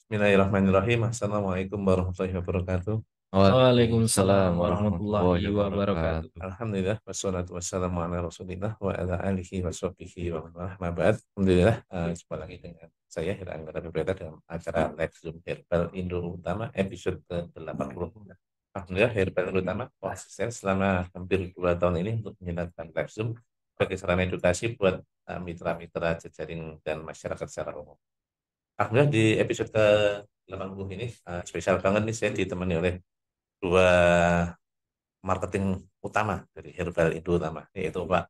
Bismillahirrahmanirrahim. Assalamualaikum warahmatullahi wabarakatuh. Waalaikumsalam Waalaikumsalam warahmatullahi warahmatullahi wabarakatuh. wabarakatuh. Alhamdulillah, wassalatu wassalamu ala rasulillah wa ala alihi wa sahbihi wa man walah. Ma ba'd. Alhamdulillah, jumpa lagi dengan saya Hira Anggara Bebreta dalam acara Live Zoom Herbal Indo Utama episode ke-80. Alhamdulillah, Herbal Indo Utama konsisten selama hampir 2 tahun ini untuk menjalankan live Zoom sebagai sarana edukasi buat mitra-mitra jejaring dan masyarakat secara umum. Alhamdulillah di episode ke-80 ini spesial banget nih, saya ditemani oleh dua marketing utama dari Herbal Indo Utama, yaitu Pak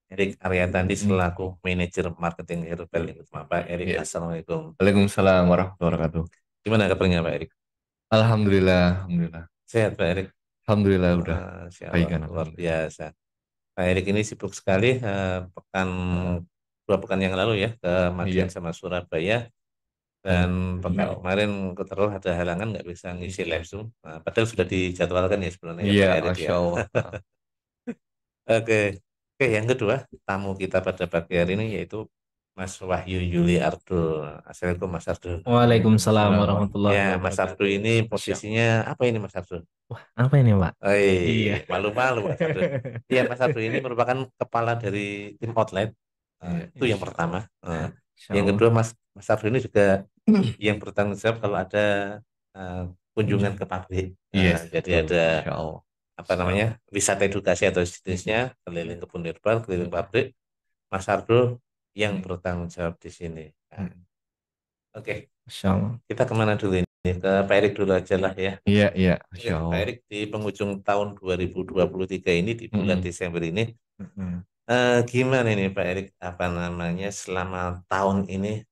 Erik Aryatandi Hmm. selaku manajer marketing Herbal Indo Utama. Pak Erik, Ya. Assalamualaikum. Waalaikumsalam warahmatullahi wabarakatuh. Gimana kabarnya Pak Erik? Alhamdulillah, alhamdulillah. Sehat Pak Erik? Alhamdulillah udah Masya Allah, baikan luar alhamdulillah. biasa. Pak Erik ini sibuk sekali, pekan 2 pekan yang lalu ya ke Madiun Iya, sama Surabaya. Dan betul. pekan kemarin keterus ada halangan nggak bisa ngisi live Zoom. Nah, padahal sudah dijadwalkan ya sebenarnya ya Iya, Pak Erik ya. Masya Allah. Oke, oke. Yang kedua tamu kita pada pagi hari ini yaitu Mas Wahyu Yuli Ardul. Assalamualaikum Mas Ardul. Waalaikumsalam Hmm. warahmatullahi Ya, Mas Ardul wabarakatuh. ini Masya Allah. posisinya apa ini Mas Ardul? Apa ini, Pak? Iya. Malu-malu Mas Ardul. Iya, Mas Ardul ini merupakan kepala dari tim outlet. Iya, Itu yang Masya pertama. Allah. Masya Yang Allah. kedua Mas Ardul ini juga yang bertanggung jawab kalau ada eh, kunjungan ke pabrik. Yes, Jadi betul. ada Masya Allah. apa namanya wisata edukasi atau jenisnya keliling kebun herbal, keliling pabrik. Mas Ardo yang bertanggung jawab di sini. Nah, oke, Masya Allah. kita kemana dulu ini? Ke Pak Erik dulu aja lah ya. Iya, iya, Oke, Masya Pak Allah. Erik di penghujung tahun 2023 ini di bulan Mm-mm. Desember ini, Mm-mm. gimana ini Pak Erik apa namanya selama tahun ini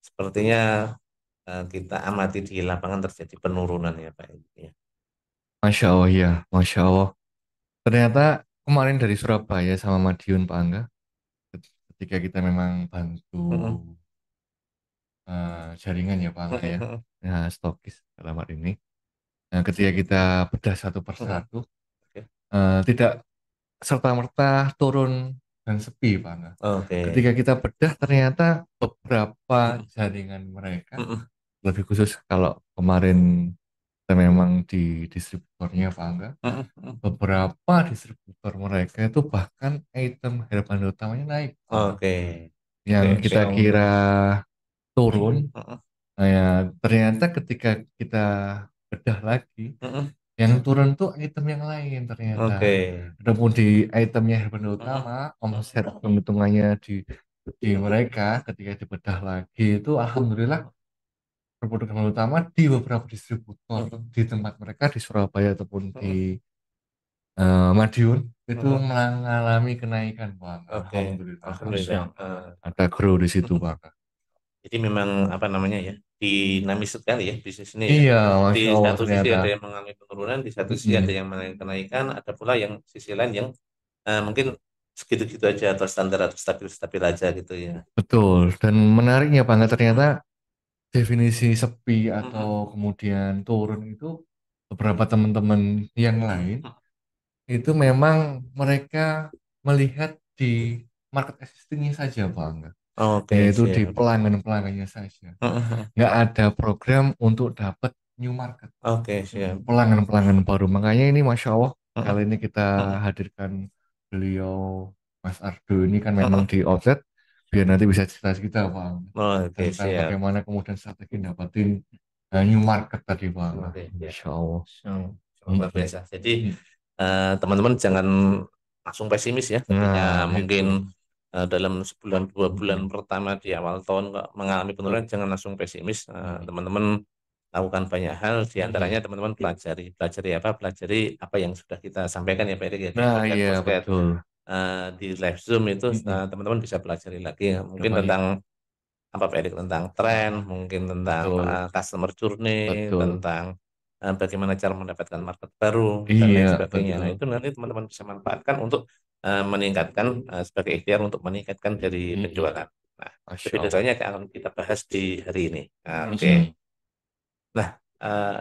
sepertinya kita amati di lapangan terjadi penurunan ya Pak Erik ya. Masya Allah, ya. Masya Allah. Ternyata kemarin dari Surabaya sama Madiun, Pak Angga, ketika kita memang bantu Mm-mm. jaringan ya Pak Angga ya, Mm-mm. ya stokis dalam hal ini. Nah, ketika kita bedah satu Mm-mm. persatu, Oke. tidak serta-merta turun dan sepi Pak Angga. Oke. Ketika kita bedah ternyata beberapa Mm-mm. jaringan mereka, Mm-mm. lebih khusus kalau kemarin kita memang di distributornya Pak Angga, Mm-mm. Mm-mm. beberapa distributor mereka itu bahkan item herbal utamanya naik Pak Angga. Oke. Yang Oke, kita oke. kira turun, Mm-mm. nah ya ternyata ketika kita bedah lagi, Mm-mm. yang turun tuh item yang lain ternyata. Oke. Adapun di itemnya herbal Mm-mm. utama, omset penghitungannya di mereka ketika dibedah lagi itu alhamdulillah produk herbal utama di beberapa distributor Mm-mm. di tempat mereka di Surabaya ataupun di Mm-mm. Madiun itu Mm-mm. mengalami kenaikan Bang. Oke. Alhamdulillah. Alhamdulillah. Ada grow di situ Mm-mm. Bang. Jadi memang apa namanya ya, dinamis sekali ya bisnis ini ya. Iya, Di Masya Allah satu sisi ternyata. ada yang mengalami penurunan, di satu sisi ada Mm-mm. yang mengalami kenaikan, ada pula yang sisi lain yang mungkin segitu-gitu aja atau standar atau stabil-stabil aja gitu ya. Betul. Dan menariknya Bang, ternyata definisi sepi atau Mm-mm. kemudian turun itu beberapa teman-teman yang lain Mm-mm. itu memang mereka melihat di market existingnya saja Bang, Oke, yaitu di siap. pelanggan-pelanggannya saja. Mm-mm. Nggak ada program untuk dapat new market, Oke, siap. pelanggan-pelanggan baru. Makanya ini Masya Allah Mm-mm. kali ini kita Mm-mm. hadirkan beliau Mas Ardo ini kan memang Mm-mm. di outlet biar nanti bisa cerita kita Bang Oke, tentang siap. bagaimana kemudian strategi dapatin new market tadi Bang. Oke, ya. Masya Allah. Luar Mm-mm. biasa. Jadi Mm. teman-teman jangan langsung pesimis ya ketika Nah itu mungkin dalam sebulan 2 bulan Mm-mm. pertama di awal tahun kok mengalami penurunan, Betul. jangan langsung pesimis. Mm-mm. Teman-teman lakukan banyak hal, di antaranya Mm-mm. teman-teman pelajari apa? Pelajari apa yang sudah kita sampaikan ya Pak Erik ya di Nah iya podcast-podcast betul. di live Zoom itu Mm-mm. teman-teman bisa pelajari lagi mungkin Coba tentang apa Pak Erik tentang tren, Ah, mungkin tentang betul customer journey, betul. tentang bagaimana cara mendapatkan market baru dan lain Iya sebagainya. betul. Nah, itu nanti teman-teman bisa manfaatkan untuk meningkatkan sebagai ikhtiar untuk meningkatkan dari Mm-mm. penjualan. Nah, Masya lebih Allah. detailnya akan kita bahas di hari ini. Nah, oke. Mm-mm. Nah, eh,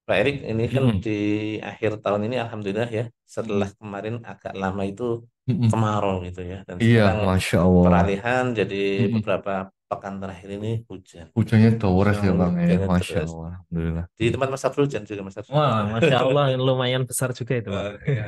Pak Erik ini kan Mm-mm. di akhir tahun ini alhamdulillah ya, setelah Mm-mm. kemarin agak lama itu Mm-mm. kemarau gitu ya, dan Iya sekarang Masya Allah. peralihan jadi Mm-mm. beberapa pekan terakhir ini hujan. Hujannya Masya deras ya Allah, Bang ya. hujannya Masya deras. Allah. Alhamdulillah. Di tempat Mas Sabri hujan juga Mas Sabri. Wah, Masya Allah, lumayan besar juga itu, Pak. Oke, ya.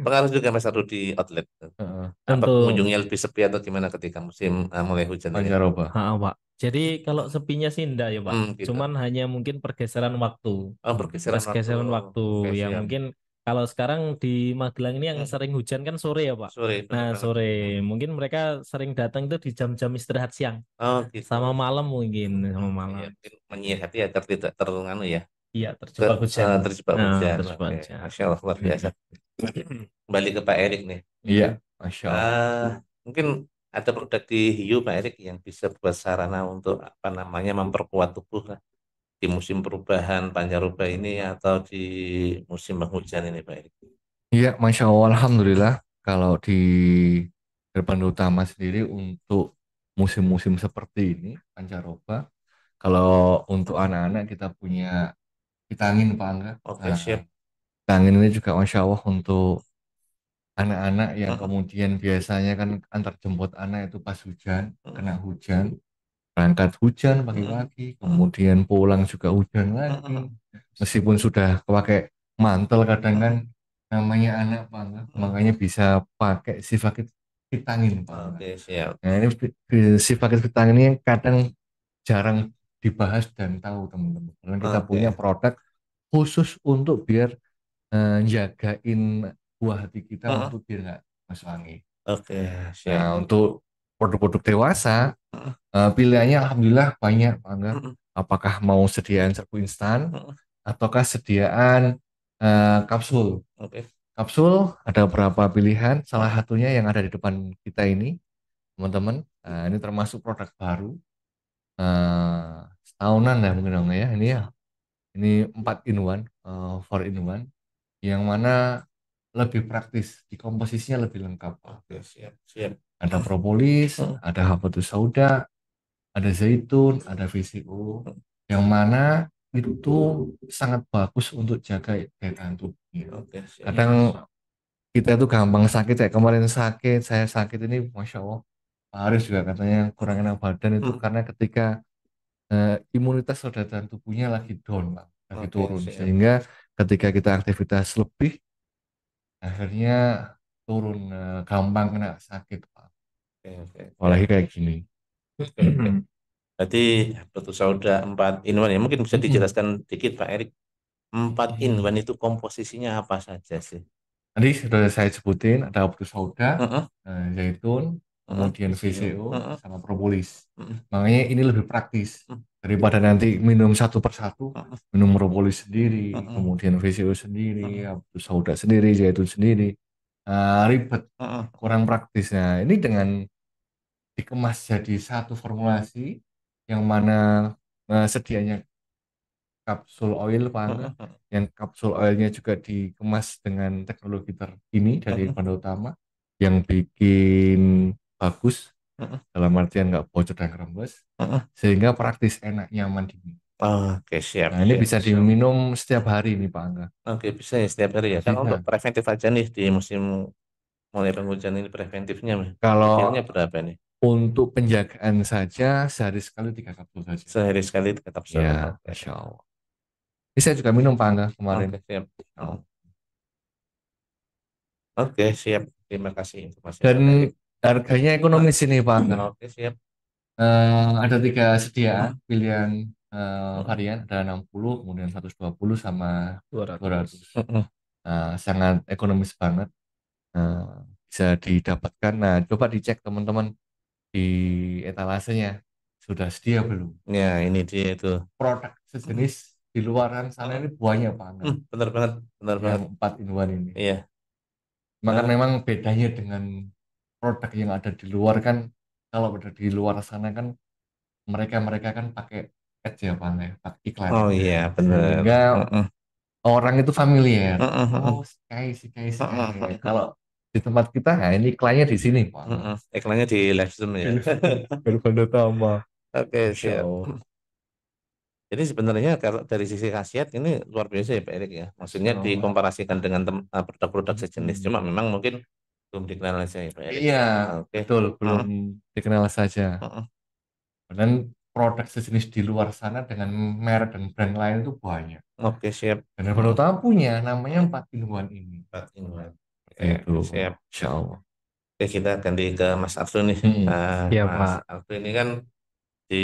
Pengaruh juga Mas Sabri di outlet. Heeh. Apa Tentu, pengunjungnya lebih sepi atau gimana ketika musim mulai hujan ini? Pancaroba. Pak. Jadi kalau sepinya sih enggak ya, Pak. Gitu. Cuman hanya mungkin pergeseran waktu. Oh, bergeseran waktu. Pergeseran waktu Oke, yang siap. mungkin kalau sekarang di Magelang ini yang Hmm, sering hujan kan sore ya, Pak. Sore, Nah, benar banget. sore. Hmm. Mungkin mereka sering datang itu di jam-jam istirahat siang. Oh, gitu. Sama malam mungkin, sama Iya, malam. mungkin menyiasati agar tidak terlalu ya, Iya, terjebak hujan. terjebak Nah, hujan. terjebak Oke, hujan. Masya Allah luar biasa. Hmm. Kembali ke Pak Erik nih. Iya, Masya Allah. Mungkin ada produk di Hiu Pak Erik yang bisa buat sarana untuk apa namanya memperkuat tubuh lah di musim perubahan pancaroba ini atau di musim penghujan ini Pak Erik. Iya, Masya Allah. Alhamdulillah. Kalau di depan utama sendiri untuk musim-musim seperti ini, pancaroba. Kalau untuk anak-anak kita punya Vitamin Pak Angga. Oke, Nah, siap. Vitamin ini juga Masya Allah untuk anak-anak yang Mm-mm, kemudian biasanya kan antar jemput anak itu pas hujan, mm-mm, kena hujan, berangkat hujan mm-mm, pagi-pagi, mm-mm, kemudian pulang juga hujan lagi. mm-mm, Meskipun sudah pakai mantel kadang kan mm-mm, namanya anak Pak Angga, mm-mm. makanya bisa pakai sifat vitamin Pak Angga. Oke, siap. Nah ini sifat vitamin ini yang kadang jarang dibahas dan tahu teman-teman. Karena kita punya Oke, produk khusus untuk biar jagain buah hati kita mm-mm, untuk biar nggak masuk angin. oke, Nah, siap. untuk produk-produk dewasa, Mm-mm, pilihannya alhamdulillah banyak, Pak Angga. mm-mm, Apakah mau sediaan serbuk instan mm-mm. ataukah sediaan kapsul? Oke. Kapsul ada beberapa pilihan, salah Mm-mm, satunya yang ada di depan kita ini, teman-teman. Nah, ini termasuk produk baru, setahunan ya mungkin Bang, ya. Ini ya, mm-mm. ini 4 in 1, 4 in 1, yang mana lebih praktis, di komposisinya lebih lengkap. Oke, siap, siap. Ada propolis, Mm-mm, ada habatus sauda, ada zaitun, ada VCO, mm-mm. yang mana itu sangat bagus untuk jaga daya tahan tubuh. Oke, siap. Kadang kita itu gampang sakit, kayak kemarin sakit, saya sakit ini, Masya Allah, Pak Haris juga katanya kurang enak badan itu Mm. karena ketika imunitas daya tahan tubuhnya lagi down, Pak, lagi Oke, turun, siap. sehingga ketika kita aktivitas lebih, akhirnya turun, gampang kena sakit, Pak. Oke, oke, siap. Apalagi kayak gini. Oke, oke. Berarti Batu Sauda 4 in 1 ya. Mungkin bisa Mm-mm. dijelaskan dikit Pak Erik. 4 in 1 itu komposisinya apa saja sih? Tadi sudah saya sebutin ada habatus sauda, Heeh, zaitun, heeh, kemudian VCU. VCO, Heeh, sama propolis. heeh, Makanya ini lebih praktis heeh, daripada nanti minum satu persatu, heeh, minum propolis sendiri, heeh, kemudian VCO sendiri, heeh, habatus sauda sendiri, zaitun sendiri. Ribet, heeh, kurang praktis. Nah, ini dengan dikemas jadi satu formulasi yang mana sedianya kapsul oil Pak Angga, heeh, heeh, yang kapsul oilnya juga dikemas dengan teknologi terkini dari heeh, Panda Utama yang bikin bagus heeh, dalam artian nggak bocor dan rembes heeh. sehingga praktis enak nyaman diminum. Oke, siap, Nah ini siap. bisa diminum setiap hari nih Pak Angga. Oke, bisa ya setiap hari ya. Kan untuk Bisa. preventif aja nih di musim mulai penghujan ini preventifnya idealnya Kalau berapa nih? untuk penjagaan saja sehari sekali 3 kapsul saja. Sehari sekali tetap Ya, selalu. Oke, Masya Allah. Ini saya juga minum Pak Angga kemarin. oke, siap. Oh. Oke, siap. Terima kasih informasinya Dan Pak Erik. harganya ekonomis ini Pak Angga. Oke, siap. Ada 3 sediaan pilihan, Heeh, varian, ada 60, kemudian 120 sama 200. 200. heeh. Sangat ekonomis banget, eh, bisa didapatkan. Nah, coba dicek teman-teman di etalasenya sudah sedia belum. Ya, ini dia itu. Produk sejenis di luaran sana Heeh. ini banyak banget Benar banget, benar banget. yang 4 in 1 ini. Iya. Maka Eh, memang bedanya dengan produk yang ada di luar kan, kalau ada di luar sana kan mereka-mereka kan pakai ads ya Pak ya, pakai iklan. oh iya, benar. Sehingga Heeh, orang itu familiar. heeh, heeh, Oh, si Kai, si Kai, si Kai. heeh, heeh, Kalau di tempat kita, nah ini iklannya di sini Pak. heeh. Iklannya di live Zoom ya. Berbeda sama. Oke, Masya siap. Allah. Jadi sebenarnya kalau dari sisi khasiat ini luar biasa ya Pak Erik ya. Maksudnya Masya Allah. dikomparasikan dengan produk-produk sejenis. Hmm. Cuma memang mungkin belum dikenal aja ya Pak Erik. Iya, Oke. betul. Belum Heeh, dikenal saja. heeh. Dan produk sejenis di luar sana dengan merek dan brand lain itu banyak. Oke, siap. Dan Herbal Utama punya namanya 4-in-1 ini. 4-in-1. Seperti itu, Siap. Insya Allah. Oke, kita ganti ke Mas Arsul nih. Iya, Mas Pak. Arsul ini kan di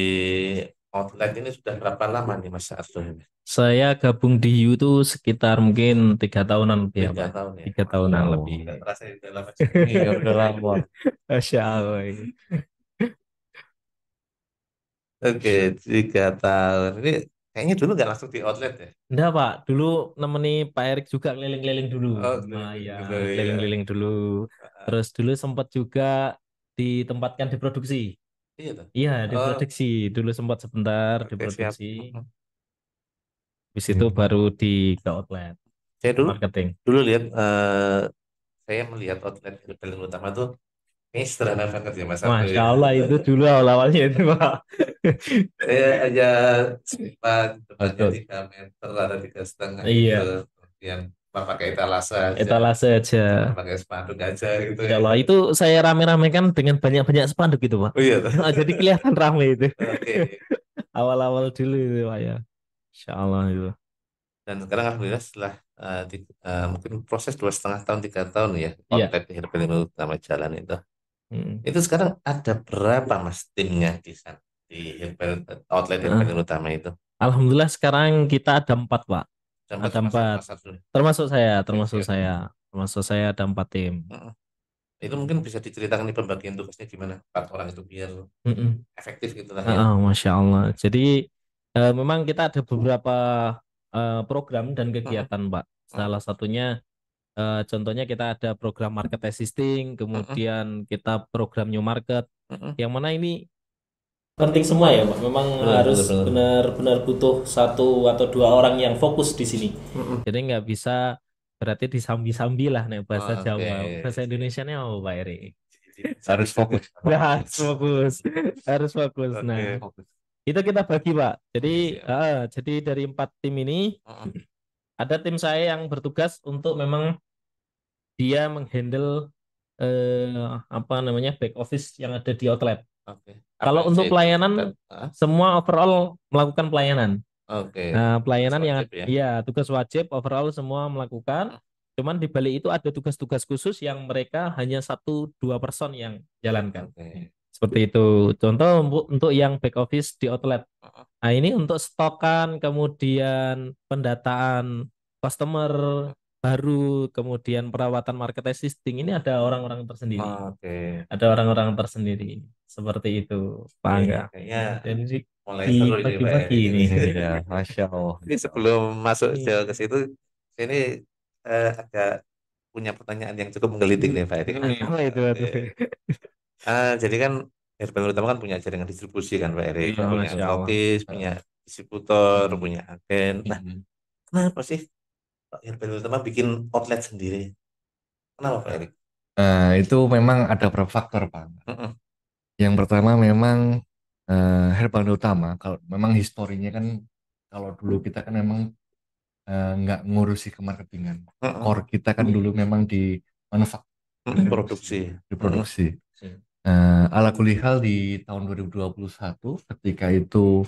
outlet ini sudah berapa lama nih Mas Arsul ini? Saya gabung di Hiu itu sekitar mungkin 3 tahunan lebih ya, 3 Pak. tahun ya. 3 tahunan Oh, lebih. Nggak terasa ya, udah lama. iya udah lama. Masya Allah. Oke, 3 tahun. Ini kayaknya dulu nggak langsung di outlet ya? Enggak, Pak. Dulu nemeni Pak Erik juga keliling-keliling dulu. Oh, Nah, ya, keliling-keliling dulu ya. keliling-keliling dulu. Terus dulu sempat juga ditempatkan di produksi. Iya tuh. Iya, Oh, diproduksi. Dulu sempat sebentar oke, siap. diproduksi. Habis itu baru ke outlet Saya dulu marketing. dulu lihat saya melihat outlet di paling utama tuh kayaknya sederhana banget ya Mas Arsul Masya ya. Allah itu dulu awal-awalnya itu, Pak. Saya aja sempat depannya Betul. 3 meter ada 3,5 gitu. Iya, Kemudian cuma pakai etalase aja, etalase aja. cuma pakai spanduk aja gitu Masya ya. Allah, itu saya rame-ramekan dengan banyak-banyak spanduk gitu, Pak. Oh iya tuh. Jadi kelihatan rame itu. Oke. Awal-awal dulu itu, Pak ya. Masya Allah itu. Dan sekarang alhamdulillah setelah mungkin proses 2,5 tahun 3 tahun ya Iya. outlet di paling utama jalan itu. Hmm. Itu sekarang ada berapa Mas timnya di sana di outlet Nah, paling utama itu? Alhamdulillah sekarang kita ada 4, Pak. Sampai Ada termasuk 4. Mas Abdul. Termasuk saya, Oke, siap. Termasuk saya ada 4 tim. Heeh. Itu mungkin bisa diceritakan nih pembagian tugasnya gimana 4 orang itu biar Mm-mm. efektif gitu lah ya. Heeh, Masya Allah. Jadi memang kita ada beberapa program dan Heeh, kegiatan, Pak. heeh, Salah satunya contohnya kita ada program market assisting, heeh, kemudian kita program new market, heeh. yang mana ini penting semua ya, Pak. Memang Benar, harus benar, benar. benar-benar butuh 1 atau 2 orang yang fokus di sini. Heeh. Jadi nggak bisa berarti disambi-sambi lah nih bahasa Oke, Jawa. Bahasa siap. Indonesia nya apa, Pak Eri? Harus fokus. Nah, harus fokus, harus fokus. Nah, Oke, Fokus. itu kita bagi, Pak. Jadi, oke, siap. jadi dari 4 tim ini Heeh. ada tim saya yang bertugas untuk memang dia menghandle apa namanya back office yang ada di outlet. Oke. Apa Kalau aja untuk itu? pelayanan, Ah, semua overall melakukan pelayanan. oke. Nah, Tugas pelayanan yang wajib ya. ya tugas wajib overall semua melakukan. Heeh. Cuman di balik itu ada tugas-tugas khusus yang mereka hanya 1-2 person yang jalankan. Oke. Seperti itu. Contoh untuk yang back office di outlet. Heeh. Nah, ini untuk stokan, kemudian pendataan customer baru, kemudian perawatan market assisting. Ini ada orang-orang tersendiri. Oke. Ada orang-orang tersendiri. Seperti itu, Pak Oke, Angga. kayaknya Dan mulai seru ini Pak dibagi-bagi Eri ini. ini. Iya, Masya Allah. Ini sebelum masuk Iya. jauh ke situ, ini agak punya pertanyaan yang cukup menggelitik nih Pak Eri. Apa itu? Oke. Tuh? Jadi kan Herbal Utama kan punya jaringan distribusi kan Pak Eri, Iya, punya Masya Allah. stokis, punya distributor, Mm-mm. punya agen. Nah, Mm-mm. kenapa sih Pak Herbal Utama bikin outlet sendiri? Kenapa Pak Eri? Nah, itu memang ada beberapa faktor, Pak. Mm-mm, Yang pertama memang Herbal Utama, kalau memang historinya kan, kalau dulu kita kan memang nggak ngurusi kemarketingan. mm-mm, Core kita kan dulu memang di manufaktur, mm-mm, produksi. Mm-mm, diproduksi. Ala kulihal di tahun 2021 ketika itu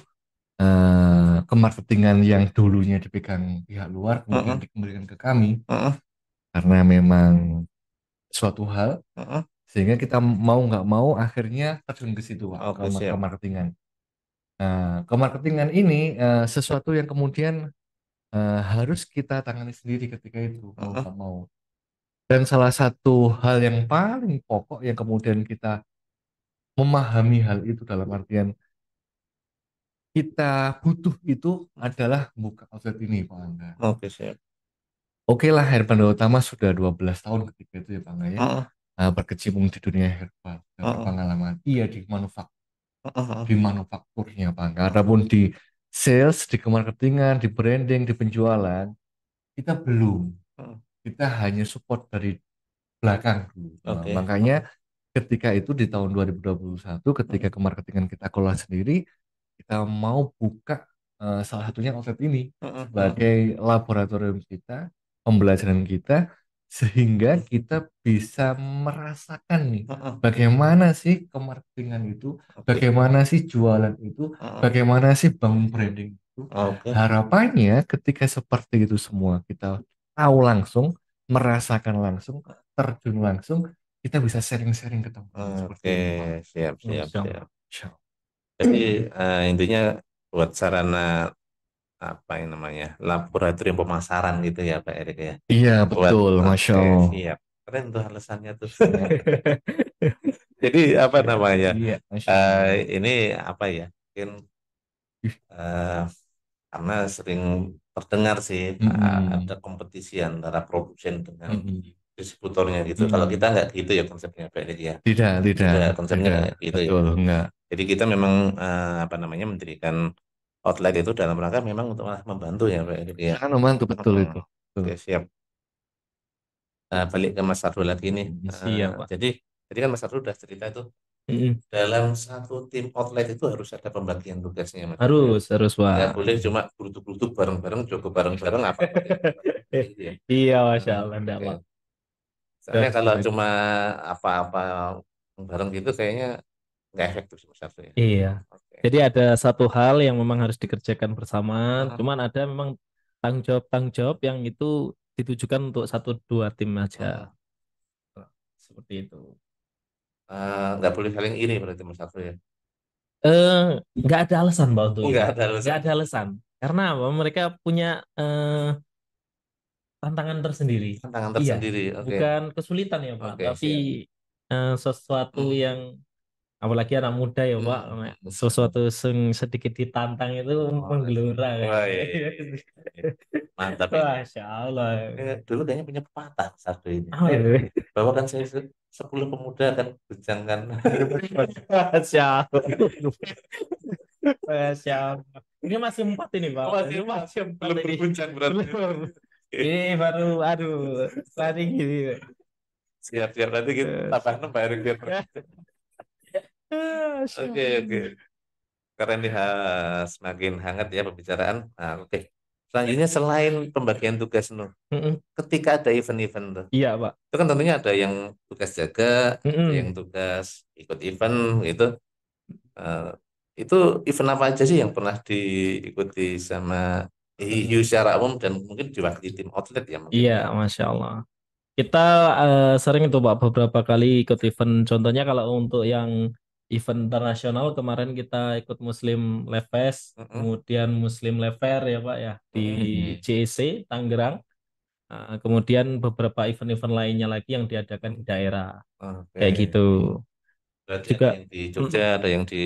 kemarketingan yang dulunya dipegang pihak luar kemudian mm-mm, dikembalikan ke kami mm-mm, karena memang suatu hal mm-mm. sehingga kita mau nggak mau akhirnya terjun ke situ Pak, Oke, siap. kemarketingan. Nah, kemarketingan ini sesuatu yang kemudian harus kita tangani sendiri ketika itu mau Mm-mm, nggak mau. Dan salah satu hal yang paling pokok yang kemudian kita memahami hal itu dalam artian kita butuh itu adalah buka outlet ini Pak Angga. oke, siap. Oke lah, Herbal Utama sudah 12 tahun ketika itu ya Pak Angga ya. Mm-mm, Berkecimpung di dunia herbal, dan mm-mm, berpengalaman. Iya mm-mm, di manufakturnya Pak Angga. Adapun di sales, di kemarketingan, di branding, di penjualan, kita belum. mm-mm. Kita hanya support dari belakang dulu. Nah, Oke. makanya ketika itu di tahun 2021 ketika Mm-mm, kemarketingan kita kelola sendiri, kita mau buka salah satunya outlet ini mm-mm, mm-mm. sebagai laboratorium kita, pembelajaran kita sehingga kita bisa merasakan nih Heeh. bagaimana sih kemarketingan itu, Oke. bagaimana sih jualan itu, Heeh. bagaimana sih bangun branding itu. Oke. Harapannya ketika seperti itu semua kita tahu langsung, merasakan langsung, terjun langsung, kita bisa sharing-sharing ke teman-teman seperti Oke, ini, Pak. siap, siap, Masya siap. Allah. Insya Allah. Jadi intinya buat sarana apa yang namanya laboratorium pemasaran gitu ya Pak Erik ya. Iya, Buat betul, Masya oke Allah. siap. Keren tuh alasannya tuh. Jadi apa namanya? Iya, Masya eh, Allah. ini apa ya? Mungkin eh, karena sering terdengar sih ada Mm-mm. kompetisi antara produsen dengan Mm-mm. distributornya gitu. Kalau kita Mm-mm. nggak gitu ya konsepnya Pak Erik ya. Tidak, tidak, Tidak, konsepnya tidak, nggak gitu ya. betul, enggak. Jadi kita memang apa namanya mendirikan outlet itu dalam rangka memang untuk membantu ya Pak Erik ya. Sangat membantu, betul Heeh. itu. Betul. Oke, siap. Balik ke Mas Sarul lagi nih. Siap, Pak. Jadi kan Mas Sarul udah cerita itu Mm-mm. dalam satu tim outlet itu harus ada pembagian tugasnya Mas Sarul ya. Harus, Nggak Pak. boleh cuma geruduk-geruduk bareng-bareng, jogo bareng-bareng apa pakai gitu ya. Iya, Masya Nah, Allah, enggak, oke. Pak. Soalnya Harus kalau dibagi. cuma apa-apa bareng gitu kayaknya nggak efektif sih Mas Sarul ya. Iya. Oke. Jadi ada satu hal yang memang harus dikerjakan bersamaan, Heeh, cuman ada memang tanggung jawab yang itu ditujukan untuk satu dua tim aja. heeh. Seperti itu. Nggak boleh saling iri berarti Mas Sarul ya. Eh, nggak ada alasan Pak untuk Oh, itu. nggak ada Nggak alasan. ada alasan. Karena apa? Mereka punya tantangan tersendiri. Tantangan Iya, tersendiri. Oke. bukan kesulitan ya Pak, Oke, tapi siap. sesuatu Hmm, yang apalagi anak muda ya Pak, hmm. sesuatu yang sedikit ditantang itu Oh, menggelora wah, kayaknya. iya, iya, iya. Mantap ini. Masya Allah. Dulu kayaknya punya pepatah satu ini. Oh, iya. Bahwa kan saya 10 pemuda akan bujangkan. Masya Allah. Masya Allah. Ini masih empat ini Pak. Masih Ini masih empat belum ini. berguncang berarti. Belum. Ini baru, aduh, tadi gini. Siap-siap nanti kita tambah nambah Erik biar Masya Oke, oke. Allah. Keren nih, semakin hangat ya pembicaraan. Nah, oke. Selanjutnya selain pembagian tugas Nur, Mm-mm. ketika ada event-event tuh, Iya Pak. itu kan tentunya ada yang tugas jaga, ada yang Mm-mm. tugas ikut event gitu. Eh, itu event apa aja sih yang pernah diikuti sama IU Mm-mm. secara umum dan mungkin diwakili tim outlet ya mungkin Iya, ya. Masya Allah. Kita sering itu Pak beberapa kali ikut event. Contohnya kalau untuk yang event internasional kemarin kita ikut Muslim Live Fest, Mm-mm, kemudian Muslim Live Fair ya Pak ya di mm-mm. Mm-mm. JEC Tangerang. Kemudian beberapa event-event lainnya lagi yang diadakan di daerah kayak Oke. gitu. Berarti ada Juga yang di Jogja, mm, ada yang di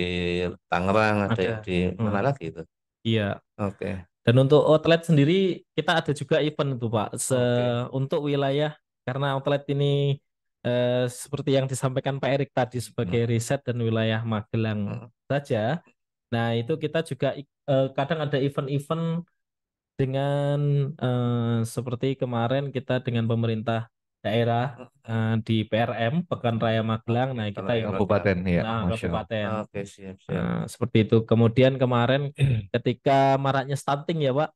Tangerang, ada yang ada. di mana Mm, lagi itu? iya. Oke, Dan untuk outlet sendiri kita ada juga event itu Pak. oke. Untuk wilayah karena outlet ini seperti yang disampaikan Pak Erik tadi sebagai Mm. riset dan wilayah Magelang Mm, saja. Nah itu kita juga kadang ada event-event dengan seperti kemarin kita dengan pemerintah daerah mm, di PRM Pekan Raya Magelang. oke. Nah kita Tanah yang ikut Magelang. Kabupaten ya, Masya Allah. kabupaten. Oke, siap, siap. Seperti itu. Kemudian kemarin ketika maraknya stunting ya Pak,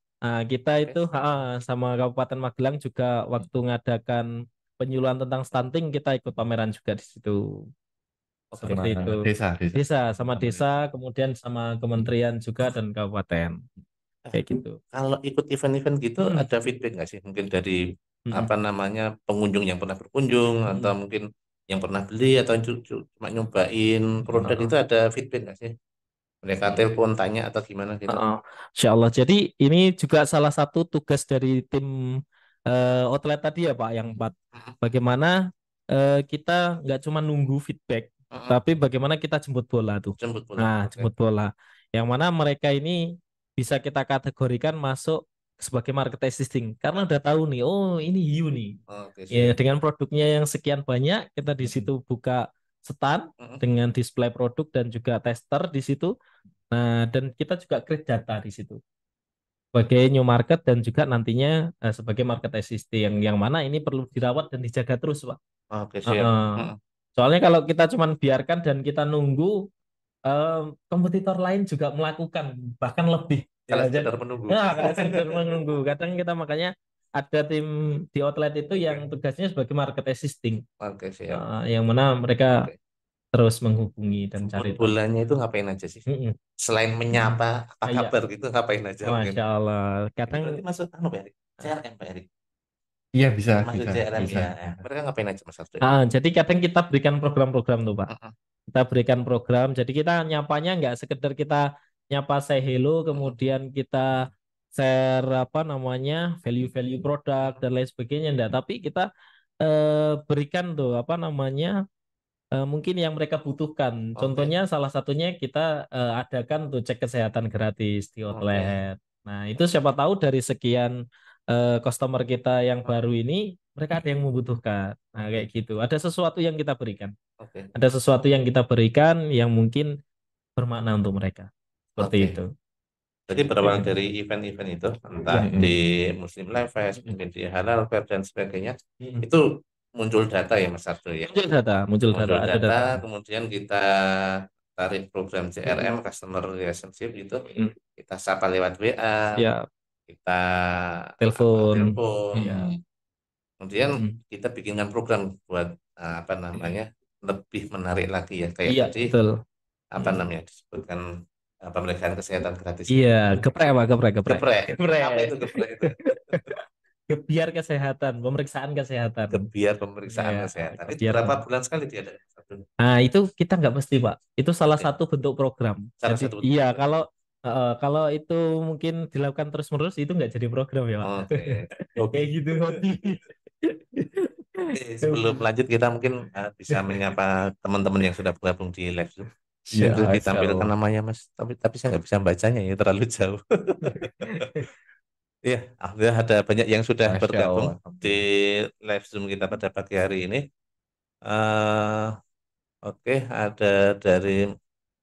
kita Oke, itu stunting. sama Kabupaten Magelang juga waktu ngadakan penyuluhan tentang stunting kita ikut pameran juga di situ. Oke, Seperti Sama itu. desa, desa. Desa sama Sama desa, desa. kemudian sama kementerian juga dan kabupaten eh, kayak gitu. kalau ikut event-event gitu Mm-mm. ada feedback nggak sih? Mungkin dari Mm-mm. apa namanya pengunjung yang pernah berkunjung atau Mm-mm. mungkin yang pernah beli atau cuma nyobain produk itu Heeh. ada feedback nggak sih? Mereka telepon tanya atau gimana gitu? Heeh. Insya Allah. Jadi ini juga salah satu tugas dari tim outlet tadi ya Pak yang empat. Mm, Bagaimana kita nggak cuma nunggu feedback, mm, tapi bagaimana kita jemput bola tuh. jemput bola. Nah, Oke. jemput bola. Yang mana mereka ini bisa kita kategorikan masuk sebagai market assisting karena udah tahu nih, oh ini hiu nih. Oke, Ya, siap. dengan produknya yang sekian banyak, kita di situ Mm-mm. buka stand Mm, dengan display produk dan juga tester di situ. Nah, dan kita juga create data di situ sebagai new market dan juga nantinya sebagai market assisting yang mana ini perlu dirawat dan dijaga terus, Pak. oke, siap. Heeh. Mm, Soalnya kalau kita cuman biarkan dan kita nunggu eh, kompetitor lain juga melakukan bahkan lebih ya kalian jadi sekedar menunggu. nah, kalau sekedar menunggu kadang kita makanya ada tim di outlet itu yang tugasnya sebagai market assisting. Oke, siap. Yang mana mereka Oke. terus menghubungi dan cari tahu. Bulannya itu ngapain aja sih? Mm-mm. Selain menyapa apa Iya, kabar gitu, ngapain aja mungkin? Masya Allah. Ini Kadang berarti masuk Pak Erik? CRM Pak Erik. Iya bisa, Masuk bisa, CRM bisa. ya. Mereka ngapain aja Mas Ardo? jadi kadang kita berikan program-program tuh Pak. Mm-mm. Kita berikan program. Jadi kita nyapanya nggak sekedar kita nyapa say hello, kemudian kita share apa namanya value-value produk dan lain sebagainya, enggak. Tapi kita berikan tuh apa namanya mungkin yang mereka butuhkan. Oke, Contohnya salah satunya kita adakan tuh cek kesehatan gratis di oke. outlet. Nah, itu siapa tahu dari sekian customer kita yang baru ini mereka ada yang membutuhkan. Nah, kayak Oke, gitu. Ada sesuatu yang kita berikan. oke, Ada sesuatu yang kita berikan yang mungkin bermakna untuk mereka. Seperti oke. itu. Jadi berawal dari event-event itu, entah Ya. di Muslim Life Fest, mungkin di Halal Fair dan sebagainya, Mm. itu muncul data ya Mas Ardo ya. Muncul data, Muncul ada data, datanya. kemudian kita tarik program CRM, Customer Relationship gitu, Mm. kita sapa lewat WA, Ya, kita telepon. telepon, Ya. kemudian Mm. kita bikinkan program buat apa namanya lebih menarik lagi ya, kayak Iya, tadi betul. apa namanya disebutkan pemeriksaan kesehatan gratis Iya, itu. geprek apa? Geprek, geprek. Geprek. Geprek. Apa itu geprek itu? Kebiar kesehatan, pemeriksaan kesehatan. Kebiar pemeriksaan Ya, kesehatan. Itu kebiar. berapa bulan sekali dia ada? Nah, itu kita nggak mesti, Pak. Itu salah Oke, satu bentuk program. salah Jadi, satu iya, program. kalau itu mungkin dilakukan terus-menerus itu nggak jadi program ya, Pak. Oke, hobi. Kayak gitu, hobi. Oke, sebelum lanjut kita mungkin bisa menyapa teman-teman yang sudah bergabung di live Zoom. Iya, Itu Masya ditampilkan Allah. namanya Mas, tapi saya nggak bisa bacanya ya terlalu jauh. Iya, alhamdulillah ada banyak yang sudah Masya bergabung Allah. di live Zoom kita pada pagi hari ini. Eh, oke, ada dari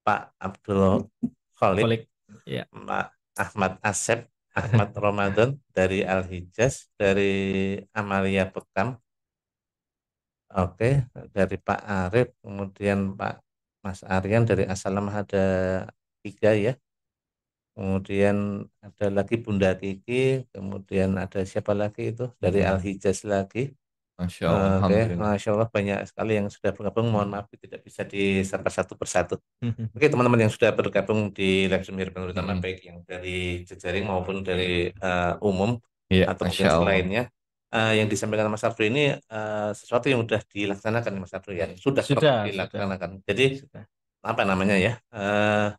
Pak Abdul Khalid, Kolik. Ya. Pak Ahmad Asep, Ahmad Ramadan dari Al Hijaz, dari Amalia Bekam, oke, dari Pak Arif, kemudian Pak Mas Aryan dari Asalam ada 3 ya. Kemudian ada lagi Bunda Kiki, kemudian ada siapa lagi itu dari Al Mm-mm. Hijaz lagi. Masya Allah. Oke, Alhamdulillah. Masya Allah banyak sekali yang sudah bergabung. Mohon Mm-mm. maaf tidak bisa disapa satu persatu. Oke, teman-teman yang sudah bergabung di live Zoom Herbal Utama, Mm-mm. baik yang dari jejaring maupun dari umum Iya, atau Masya mungkin Allah. selainnya, yang disampaikan Mas Abdul ini sesuatu yang sudah dilaksanakan Mas Abdul ya, sudah pernah Sudah. dilaksanakan. Jadi Sudah. apa namanya ya, eh,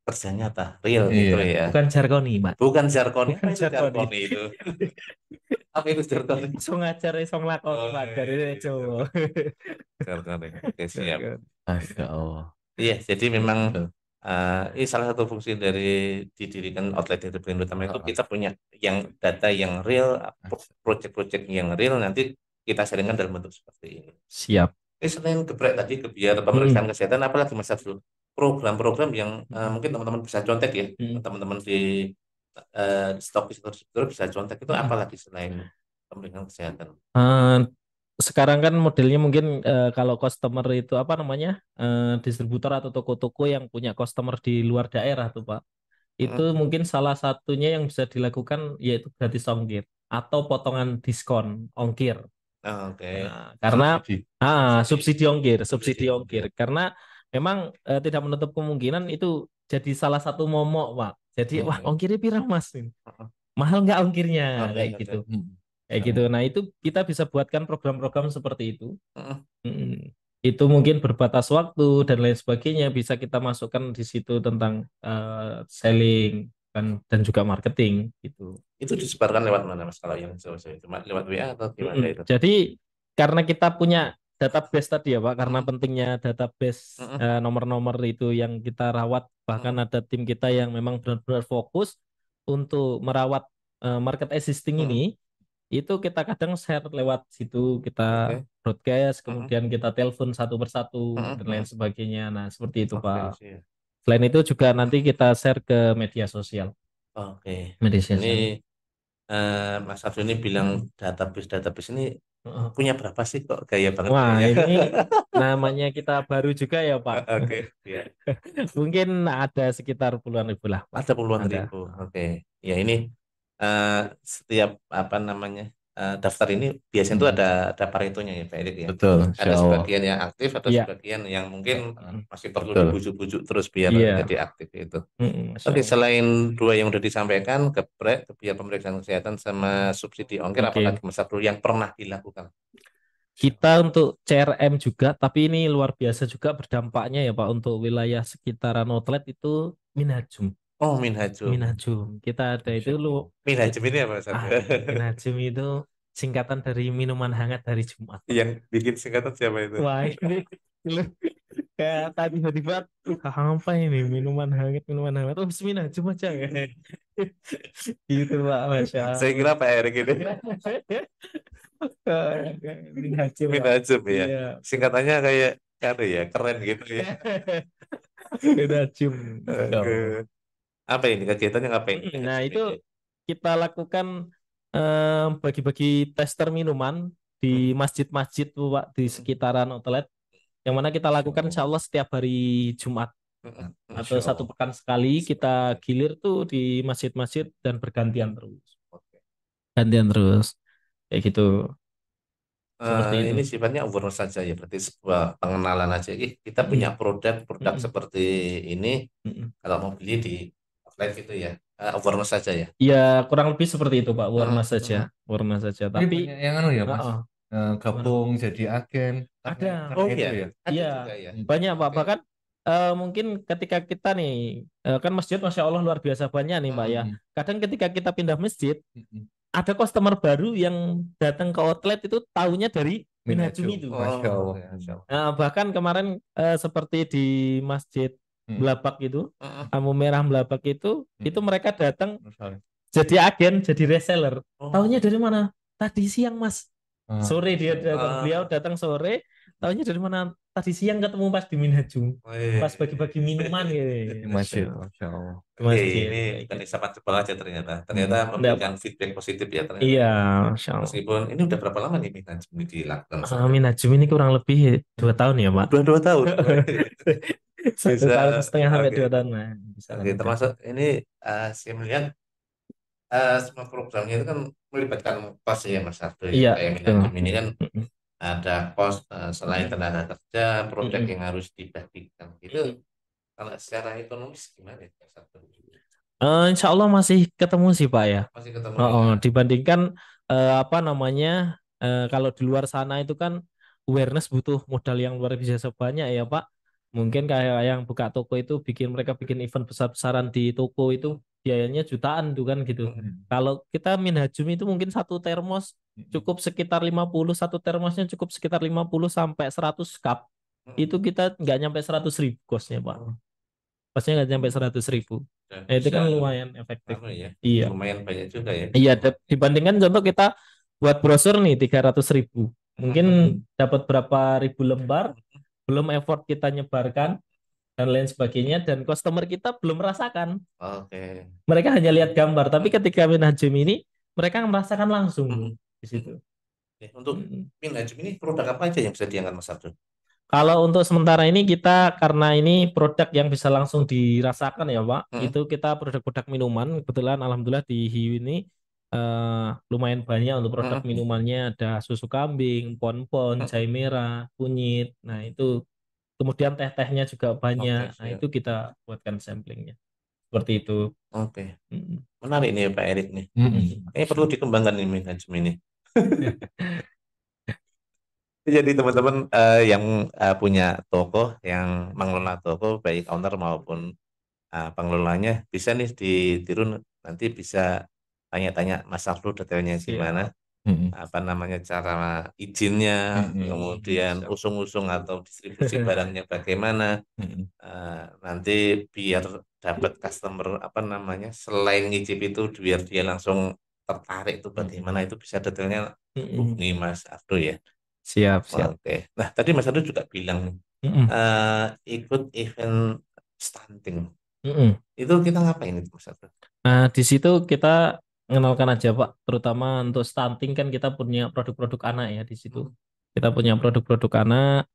kerja nyata, real gitu Iya. ya. Bukan jargoni, Pak. Bukan jargon, apa Bukan itu jargoni. jargon itu? Apa itu jargon? So ngajar, so ngelakon, Oh, Pak. Dari iya, Jawa. jargon. Oke, siap. Jargon. Masya Allah. Iya, jadi memang Betul. ini salah satu fungsi dari didirikan outlet itu brand utama itu Ah, kita punya yang data yang real, Masya- project-project yang real nanti kita sharingkan dalam bentuk seperti ini. Siap. Selain geprek tadi, kebiar pemeriksaan kesehatan, apalagi Mas Abdul? Program-program yang mungkin teman-teman bisa contek ya, teman-teman di stokis atau distributor bisa contek itu apalagi selain pemeriksaan kesehatan? Eh, Sekarang kan modelnya mungkin kalau customer itu apa namanya distributor atau toko-toko yang punya customer di luar daerah tuh Pak, itu Mm, mungkin salah satunya yang bisa dilakukan yaitu gratis ongkir atau potongan diskon ongkir. oke. Karena Subsidi. subsidi ongkir, subsidi Subsidi. ongkir. Karena memang tidak menutup kemungkinan itu jadi salah satu momok Pak. Jadi wah Mm-mm. ongkirnya pirang Mas, Heeh. mahal nggak ongkirnya Oke, kayak oke. gitu. Mm. Kayak gitu. Nah, itu kita bisa buatkan program-program seperti itu. Heeh. Mm. Itu mungkin berbatas waktu dan lain sebagainya bisa kita masukkan di situ tentang selling dan juga marketing gitu. Itu disebarkan lewat mana Mas kalau yang jauh-jauh? Cuma lewat WA atau gimana itu? Jadi karena kita punya database tadi ya Pak, karena Heeh. pentingnya database Heeh. nomor-nomor itu yang kita rawat, bahkan Heeh. ada tim kita yang memang benar-benar fokus untuk merawat market existing ini. Heeh. Itu kita kadang share lewat situ, kita Oke. broadcast, Heeh. kemudian kita telepon satu persatu Heeh. dan lain Heeh. sebagainya. Nah, seperti itu, Oke, Pak. siap. Selain itu juga nanti kita share ke media sosial. Oke. Media Ini sosial. Mas Arif ini bilang database ini Heeh. punya berapa sih kok gaya banget Wah, bilangnya? ini namanya kita baru juga ya, Pak. Oke, ya. Mungkin ada sekitar puluhan ribu lah, Pak. Ada puluhan Ada. ribu. Oke. Ya ini setiap apa namanya daftar ini biasanya itu ada Paretonya ya Pak Erik ya. Betul, Ada insya Allah. sebagian yang aktif, ada Iya. sebagian yang mungkin masih perlu Betul. dibujuk-bujuk terus biar Iya. jadi aktif itu. Masya Oke, Allah. selain dua yang udah disampaikan, geprek, biaya pemeriksaan kesehatan sama subsidi ongkir, Oke. apalagi Mas Abdul yang pernah dilakukan? Kita untuk CRM juga, tapi ini luar biasa juga berdampaknya ya Pak untuk wilayah sekitaran outlet itu Minhajum. Oh, Minhajum. Minhajum. Kita ada itu lu Minhajum ini apa Mas Abdul? Minhajum itu singkatan dari minuman hangat dari Jumat. Yang bikin singkatan siapa itu? Wah ini kayak tadi tiba-tiba apa ini minuman hangat oh Minhajum aja ya. Gitu Pak, Masya Saya Allah. kira Pak Erik ini Minhajum Pak. Minhajum ya. Iya. Singkatannya kayak ya, keren gitu ya. Minhajum. Masya Oke. Allah. Apa ini kegiatannya ngapain? Nah itu Minhajum ini? kita lakukan bagi-bagi tester minuman di masjid-masjid tuh, Pak, di sekitaran outlet yang mana kita lakukan insya Allah setiap hari Jumat atau Masya satu Allah. pekan sekali kita gilir tuh di masjid-masjid dan bergantian terus. Oke. Gantian terus. Kayak gitu. Seperti itu. Ini sifatnya awareness saja ya, berarti sebuah pengenalan aja. Kita punya Mm-mm. produk Mm-mm. seperti ini, Mm-mm. kalau mau beli di outlet gitu ya, awareness saja ya. Ya kurang lebih seperti itu Pak, warna Mm, saja, mm. warna saja. Ini Tapi banyak yang anu ya, Mas. uh-uh. Gabung jadi agen. Ada. Oh Itu iya, ya. ada Iya, juga ya. banyak Pak. Oke. Bahkan mungkin ketika kita nih, kan masjid Masya Allah luar biasa banyak nih Pak ya. Mm. Kadang ketika kita pindah masjid, Mm. ada customer baru yang datang ke outlet itu tahunya dari Minhajum Minhajum. itu. Masya Allah. Ya, Masya Allah. Nah, bahkan kemarin seperti di Masjid Mm. Blabak itu, Mm, Lampu Merah Blabak itu mereka datang Misalnya. jadi agen, jadi reseller. Oh. Tahunya dari mana? Tadi siang Mas. Sore dia datang, Ah. beliau datang sore. Tahunya dari mana? Tadi siang ketemu pas di Minhajum. Wih. Pas bagi-bagi minuman gitu. Di masjid, Masya Allah. Di Oke, masjid. ini Kayak bukan gitu. isapan jempol aja ternyata. Ternyata Enggak, memberikan Pak. feedback positif ya ternyata. Iya, Masya Allah. Meskipun ini udah berapa lama nih Minhajum ini dilakukan? Minhajum ini kurang lebih 2 tahun ya, Pak. Udah 2 tahun. 1,5 tahun sampai Oke. 2 tahun. Nah, bisa Oke, termasuk ini saya melihat semua programnya itu kan melibatkan kos ya Mas Ardo ya. Iya, Kayak betul. Minhajum ini kan Mm-mm. ada kos selain tenaga kerja, produk Mm-mm. yang harus dibagikan. Itu kalau secara ekonomis gimana ya Mas Ardo? Insya Allah masih ketemu sih Pak ya. Masih ketemu ya? Dibandingkan apa namanya kalau di luar sana itu kan awareness butuh modal yang luar biasa banyak ya Pak. Mungkin kayak yang buka toko itu mereka bikin event besar-besaran di toko itu biayanya jutaan tuh kan gitu. Kalau kita Minhajum itu mungkin satu termos cukup sekitar 50, satu termosnya cukup sekitar 50 sampai 100 cup. Itu kita nggak nyampe 100.000 kosnya Pak. Kosnya nggak nyampe 100.000. Dan Nah, itu bisa kan lumayan efektif. apa ya? Iya. Lumayan banyak juga ya. Iya, dibandingkan contoh kita buat brosur nih 300.000. Mungkin dapat berapa ribu lembar, belum effort kita nyebarkan dan lain sebagainya, dan customer kita belum merasakan. Oke. Mereka hanya lihat gambar, tapi ketika Minhajim ini mereka merasakan langsung di situ. Oke, untuk Minhajum ini produk apa aja yang bisa diangkat Mas Ardo? Kalau untuk sementara ini kita karena ini produk yang bisa langsung dirasakan ya Pak, itu kita produk-produk minuman. Kebetulan alhamdulillah di Hiu ini lumayan banyak untuk produk minumannya, ada susu kambing, pon-pon, jahe merah, kunyit. Nah, itu kemudian teh-tehnya juga banyak. Nah, siap. itu kita buatkan samplingnya. Seperti itu. Oke. Menarik nih Pak Erik nih. Ini perlu dikembangkan ini Minhajum ini. Jadi teman-teman yang punya toko, yang mengelola toko, baik owner maupun pengelolanya, bisa nih ditiru, nanti bisa tanya-tanya Mas Afru detailnya gimana, apa namanya cara izinnya, kemudian usung-usung atau distribusi barangnya bagaimana, nanti biar dapat customer apa namanya, selain ngicip itu biar dia langsung tertarik itu bagaimana, itu bisa detailnya nih Mas Afru ya. Siap. Oke. Nah, tadi Mas Ando juga bilang ikut event stunting. Itu kita ngapain itu Mas Ando? Nah, di situ kita mengenalkan aja Pak, terutama untuk stunting kan kita punya produk-produk anak ya di situ. Kita punya produk-produk anak,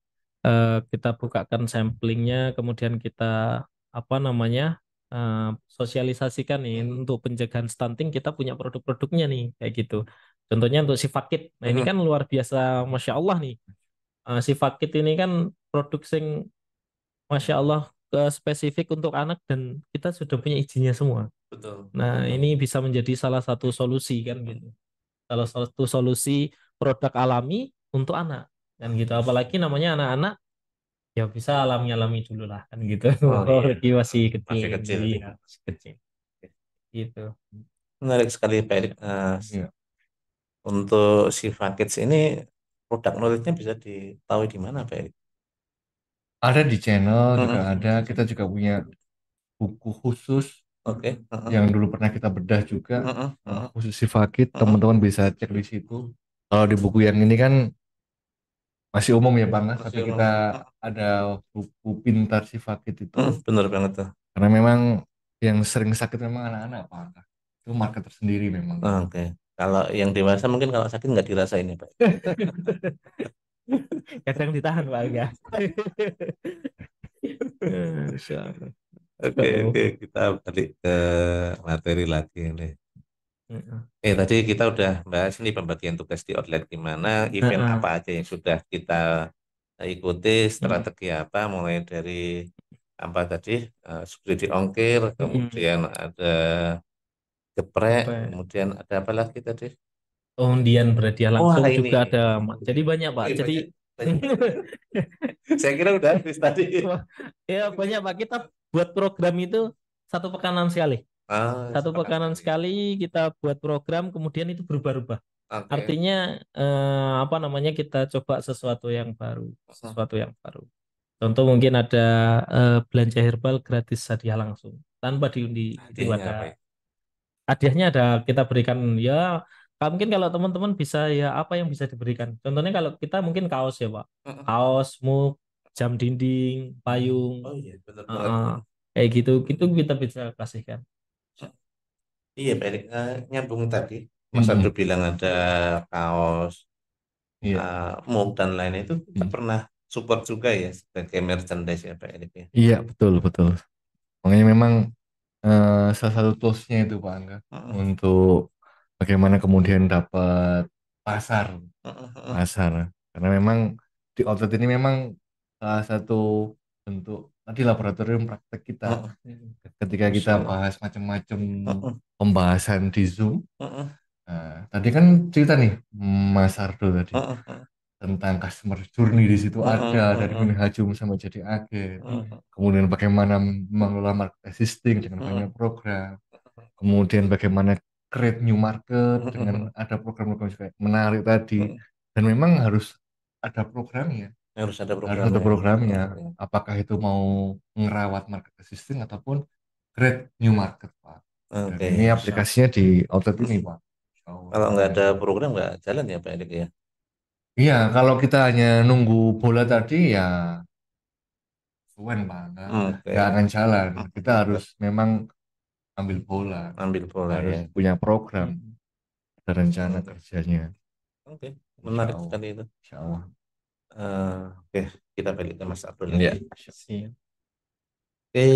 kita bukakan samplingnya, kemudian kita apa namanya sosialisasikan nih untuk pencegahan stunting, kita punya produk-produknya nih kayak gitu. Contohnya untuk Sifakit. Nah, ini kan luar biasa, Masya Allah nih. Sifakit ini kan produk sing Masya Allah spesifik untuk anak dan kita sudah punya izinnya semua. Betul. Nah, ini bisa menjadi salah satu solusi kan gitu. Salah satu solusi produk alami untuk anak kan gitu. Apalagi namanya anak-anak, ya bisa alami-alami dulu lah kan gitu. Oh iya, Apalagi masih masih kecil, kecil. iya masih kecil gitu. Menarik sekali Pak Erik. Iya. Untuk si Kids ini produk knowledge-nya bisa ditahui di mana Pak Erik? Ada di channel juga Mm-mm. ada. Kita juga punya buku khusus Oke. Mm-mm. yang dulu pernah kita bedah juga, Mm-mm. Mm-mm. khusus si Fakit. Mm-mm. Teman-teman bisa cek di situ. Kalau di buku yang ini kan masih umum ya Bang, Masih tapi umum. kita ada buku pintar si Fakit itu. Bener banget tuh. Karena memang yang sering sakit memang anak-anak Pak. Itu market tersendiri memang. Oke. Kalau yang dewasa mungkin kalau sakit nggak dirasain ya Pak. Kadang ditahan Pak Aga. Masya Allah. Oke, kita balik ke materi lagi nih. Tadi kita udah bahas ini pembagian tugas di outlet gimana, event apa aja yang sudah kita ikuti, strategi apa, mulai dari apa tadi, subsidi ongkir, kemudian ada geprek, kemudian ada apa lagi tadi? Undian berhadiah Wah langsung ini, juga ada. Jadi banyak Pak. Jadi saya kira udah habis tadi. ya banyak Pak. Kita buat program itu satu pekanan sekali. Satu pekanan sekali kita buat program, kemudian itu berubah-ubah. Oke. Artinya apa namanya, kita coba sesuatu yang baru, sesuatu yang baru. Contoh mungkin ada belanja herbal gratis hadiah langsung tanpa diundi. Itu Hadiahnya apa ada ya? hadiahnya, ada kita berikan ya. Mungkin kalau teman-teman bisa ya, apa yang bisa diberikan. Contohnya kalau kita mungkin kaos ya Pak. Kaos, mug, jam dinding, payung. Oh iya, benar banget. uh, Kayak gitu, itu kita bisa kasihkan. Iya, Pak Erik. Nyambung tadi, Mas Abdul bilang ada kaos, Iya. mug dan lain itu kita pernah support juga ya sebagai merchandise ya Pak Erik ya. Iya, betul, betul. Makanya memang salah satu toolsnya itu Pak Angga untuk bagaimana kemudian dapat pasar, pasar. Karena memang di outlet ini memang salah satu bentuk tadi laboratorium praktek kita. Ketika kita bahas macam-macam pembahasan di Zoom, tadi kan cerita nih Mas Ardo tadi tentang customer journey di situ ada dari mulai hajum sampai jadi agen. Kemudian bagaimana mengelola market existing dengan banyak program. Kemudian bagaimana create new market dengan ada program-program juga menarik tadi. Dan memang harus ada programnya. Harus ada Harus ada programnya. Apakah itu mau ngerawat market existing ataupun create new market, Pak. Dan ini aplikasinya di outlet ini, Pak. Kalau nggak ada program nggak jalan ya Pak Erik ya. Iya, kalau kita hanya nunggu bola tadi ya suwen Pak, nggak akan jalan. Kita harus memang ambil bola, harus ya. punya program, ada rencana kerjanya. Oke, menarik sekali itu. Insya Allah. Oke, kita balik ke Mas Abdul Iya. lagi. Oke,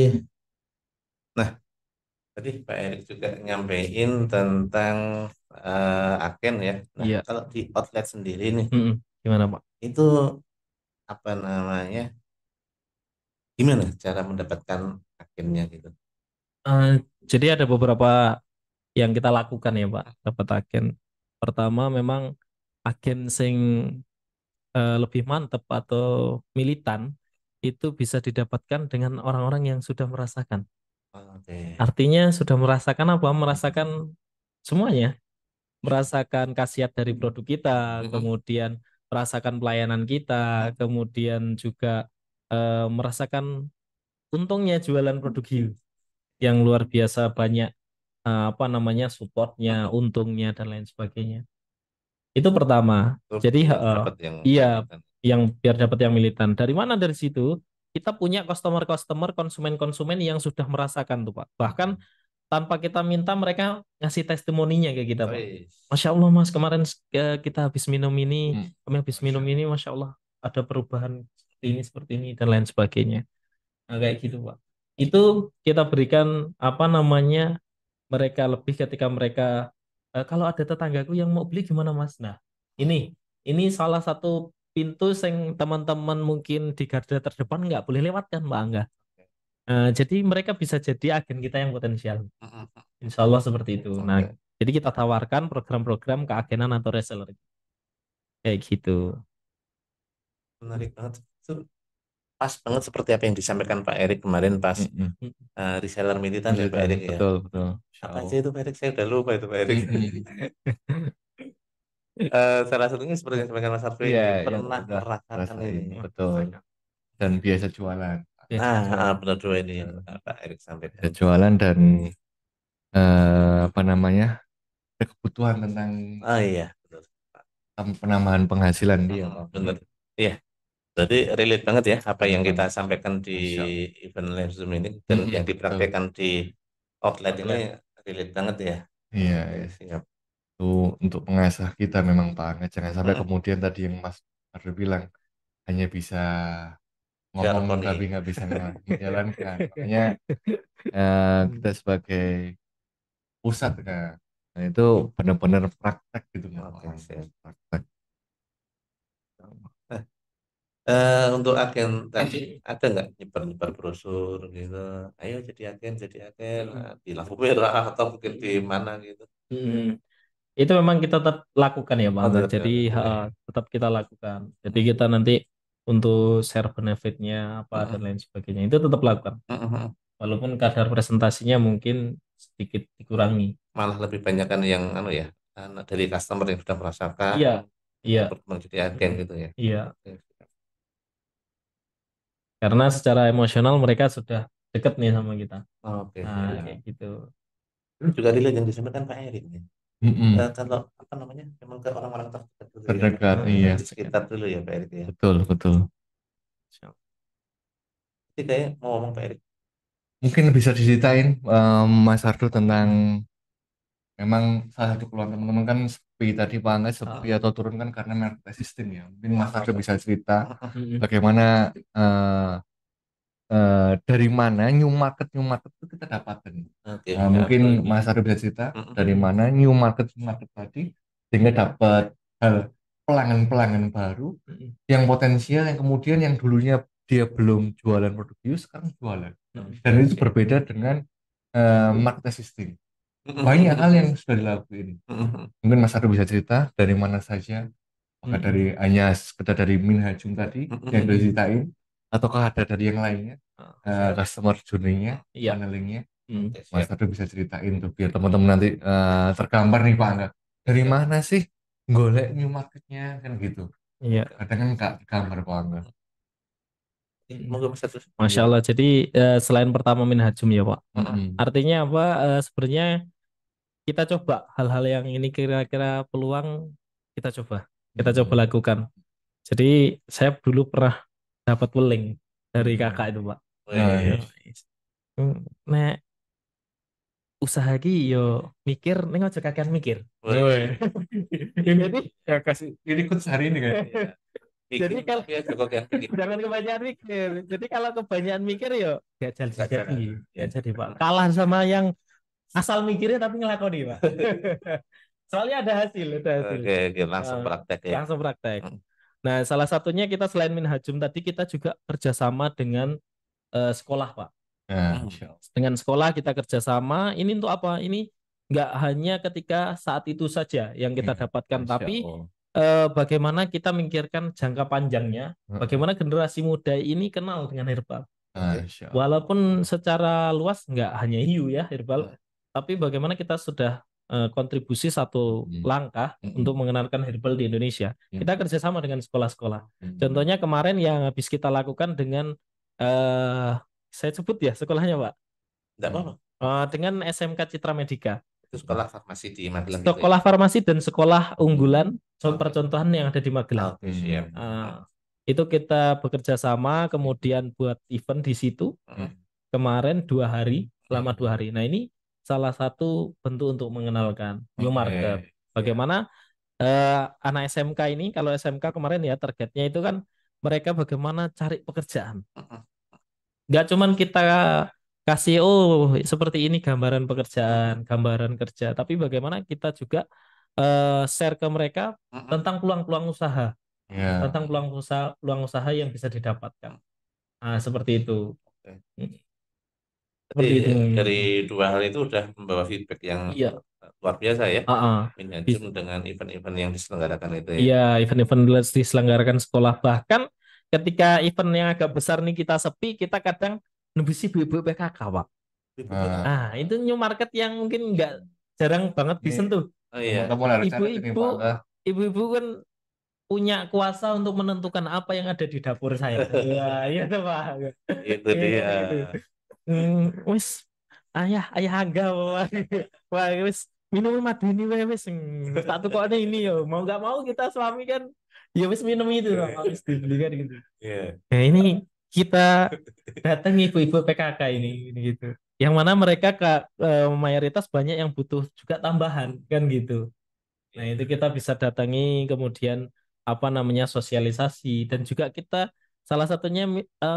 nah tadi Pak Erik juga nyampein tentang agen ya. Nah, kalau di outlet sendiri nih, gimana Pak? Itu apa namanya? Gimana cara mendapatkan agennya gitu? Jadi ada beberapa yang kita lakukan ya Pak, dapat agen. Pertama memang agen sing lebih mantep atau militan itu bisa didapatkan dengan orang-orang yang sudah merasakan. Artinya sudah merasakan apa? Merasakan semuanya. Merasakan khasiat dari produk kita, kemudian merasakan pelayanan kita, kemudian juga merasakan untungnya jualan produk hiu yang luar biasa banyak, apa namanya, supportnya, untungnya dan lain sebagainya. Itu pertama. Jadi iya, yang biar dapat yang militan. Dari mana? Dari situ kita punya customer-customer, konsumen-konsumen yang sudah merasakan tuh Pak. Bahkan tanpa kita minta mereka ngasih testimoninya kayak kita Pak. Masya Allah Mas, kemarin kita habis minum ini, kami habis minum ini, Masya Allah ada perubahan seperti ini dan lain sebagainya. Nah, kayak gitu Pak. itu kita berikan apa namanya mereka lebih ketika mereka kalau ada tetanggaku yang mau beli gimana Mas? Nah, ini salah satu pintu yang teman-teman mungkin di garda terdepan nggak boleh lewat kan Mbak Angga. Jadi mereka bisa jadi agen kita yang potensial. Insya Allah seperti itu. Nah, Oke, jadi kita tawarkan program-program keagenan atau reseller kayak gitu. menarik banget. Itu pas banget seperti apa yang disampaikan Pak Erik kemarin pas Mm-mm. reseller militan ya Pak Militan, Erik ya. betul, betul. Insya Apa aja Allah. itu Pak Erik? Saya udah lupa itu Pak Erik. Mm-mm. Salah satunya seperti yang disampaikan Mas Arfi Iya, ini yang pernah udah merasakan rasain, ini. betul. Dan biasa jualan. Biasa jual. Benar dua ini yang Pak Erik sampaikan. Biasa jualan dan apa namanya, ada kebutuhan tentang Oh iya, betul. penambahan penghasilan dia, Pak. Benar. Iya, berarti relate banget ya apa yang kita Relate. sampaikan di Masya Allah. event live Zoom ini dan yang Betul. dipraktekkan di outlet ini Outlet. relate banget ya. Iya, Oke, iya. siap. Itu untuk mengasah kita memang Pak Angga. Jangan sampai Mm-mm. kemudian tadi yang Mas Ardo bilang hanya bisa ngomong Jargoni. tapi nggak bisa menjalankan. Makanya kita sebagai pusat kan, nah itu benar-benar praktek gitu nggak Pak Oke, Angga. siap. Praktek. Untuk agen tadi ada nggak nyebar-nyebar brosur gitu? Ayo jadi agen di lampu merah atau mungkin di mana gitu? Mm. Itu memang kita tetap lakukan ya Bang. Oh, tetap Jadi dilakukan ya. tetap kita lakukan. Jadi kita nanti untuk share benefitnya apa dan Mm-mm. lain sebagainya itu tetap lakukan. Mm-mm. Walaupun kadar presentasinya mungkin sedikit dikurangi. Malah lebih banyak kan yang anu ya, dari customer yang sudah merasakan Iya, iya, yang berkembang jadi agen mm, gitu ya. iya. Oke, Karena secara emosional mereka sudah deket nih sama kita. oke, Nah, siap. kayak gitu. Ini juga relate yang disampaikan Pak Erik nih. Mm-mm. Kalau apa namanya, memang ke orang-orang terdekat dulu ya, Terdekat, iya. di sekitar dulu ya Pak Erik ya. Betul, betul. Siap. Jadi kayak mau ngomong Pak Erik. Mungkin bisa diceritain Mas Ardo tentang memang salah satu keluhan teman-teman kan sepi tadi Pak Angga sepi atau turun kan karena market resistant ya. Mungkin Mas Ardo bisa cerita Mm-mm. bagaimana dari mana new market itu kita dapatkan. Oke, ya. Mungkin Mas Ardo bisa cerita Mm-mm. dari mana new market tadi sehingga dapat hal pelanggan-pelanggan baru Mm-mm. yang potensial yang kemudian yang dulunya dia belum jualan produk bius sekarang jualan. Mm-mm. Dan itu berbeda dengan market resisting. Banyak hal yang sudah dilakuin. Mungkin Mas Ardo bisa cerita dari mana saja, apakah Mm-mm. dari hanya sekedar dari Minhajum tadi yang udah diceritain, ataukah ada dari yang lainnya, customer journey-nya, Iya. funnelingnya, Mm. Oke, Mas siap. Ardo bisa ceritain tuh biar teman-teman nanti tergambar nih Pak Angga. Dari Siap. mana sih golek new marketnya kan gitu. Iya. Kadang kan nggak tergambar Pak Angga. Monggo Mas Agus. Masya Iya. Allah. Jadi selain pertama minhajum ya Pak. Mm-mm. Artinya apa? Sebenarnya kita coba hal-hal yang ini kira-kira peluang kita coba. Kita coba Mm-mm. lakukan. Jadi saya dulu pernah dapat weling dari kakak itu Pak. Nah, Wih, iya. Nek usaha ki yo mikir, ning aja kakean mikir. wih. Jadi Ya kasih ini ikut hari ini kan. Iya. jadi Bikin kalau tapi ya cukup yang bikin. jangan kebanyakan mikir. Jadi kalau kebanyakan mikir yo gak Nggak jadi jalan. ya jadi Pak. Kalah sama yang asal mikirnya tapi ngelakoni Pak. Soalnya ada hasil, ada hasil. Oke, oke, langsung Eh, praktek ya. langsung praktek. Mm. Nah, salah satunya kita selain Minhajum tadi kita juga kerjasama dengan sekolah Pak. Nah, insya Allah. Dengan sekolah kita kerjasama. Ini untuk apa? Ini nggak hanya ketika saat itu saja yang kita dapatkan, Masya tapi Allah. bagaimana kita memikirkan jangka panjangnya, bagaimana generasi muda ini kenal dengan herbal. Masya Allah. Walaupun secara luas nggak hanya hiu ya herbal, tapi bagaimana kita sudah kontribusi satu langkah untuk mengenalkan herbal di Indonesia. Kita kerjasama dengan sekolah-sekolah. Contohnya kemarin yang habis kita lakukan dengan saya sebut ya sekolahnya Pak. Enggak apa-apa. Dengan SMK Citra Medika. Itu sekolah farmasi di Magelang gitu ya. Sekolah farmasi dan sekolah unggulan percontohan yang ada di Magelang. Oke, siap. Itu kita bekerja sama, kemudian buat event di situ. Kemarin 2 hari, selama 2 hari. Nah ini salah satu bentuk untuk mengenalkan new market. Bagaimana anak SMK ini, kalau SMK kemarin ya targetnya itu kan mereka bagaimana cari pekerjaan. Nggak cuman kita kasih seperti ini gambaran pekerjaan, gambaran kerja. Tapi bagaimana kita juga share ke mereka Mm-mm. tentang Ya. peluang usaha yang bisa didapatkan. Nah, seperti itu. Oke. Jadi Seperti itu. dari dua hal itu udah membawa feedback yang Iya. luar biasa ya. Ah, ah. Minhajum Bis- dengan event-event yang diselenggarakan itu ya. Iya, event-event diselenggarakan sekolah. Bahkan ketika event yang agak besar nih kita sepi, kita kadang nebisi ibu-ibu PKK, Pak. Ibu Nah, PKK. Ah, itu new market yang mungkin nggak jarang banget ini disentuh. Oh iya, teman-teman harus catat ini Ibu-ibu, Pak Angga. ibu-ibu kan punya kuasa untuk menentukan apa yang ada di dapur saya. Ya, iya tuh Pak. itu Iya, dia. gitu. Wis ayah Angga wah, wah wis minum madeni wae wis satu kok ini yo mau nggak mau kita suami kan ya wis minum itu Pak. Harus dibeli kan gitu. Iya. Nah ini kita datang ibu-ibu PKK ini gitu. Yang mana mereka mayoritas banyak yang butuh juga tambahan kan gitu. Nah, itu kita bisa datangi kemudian apa namanya sosialisasi dan juga kita salah satunya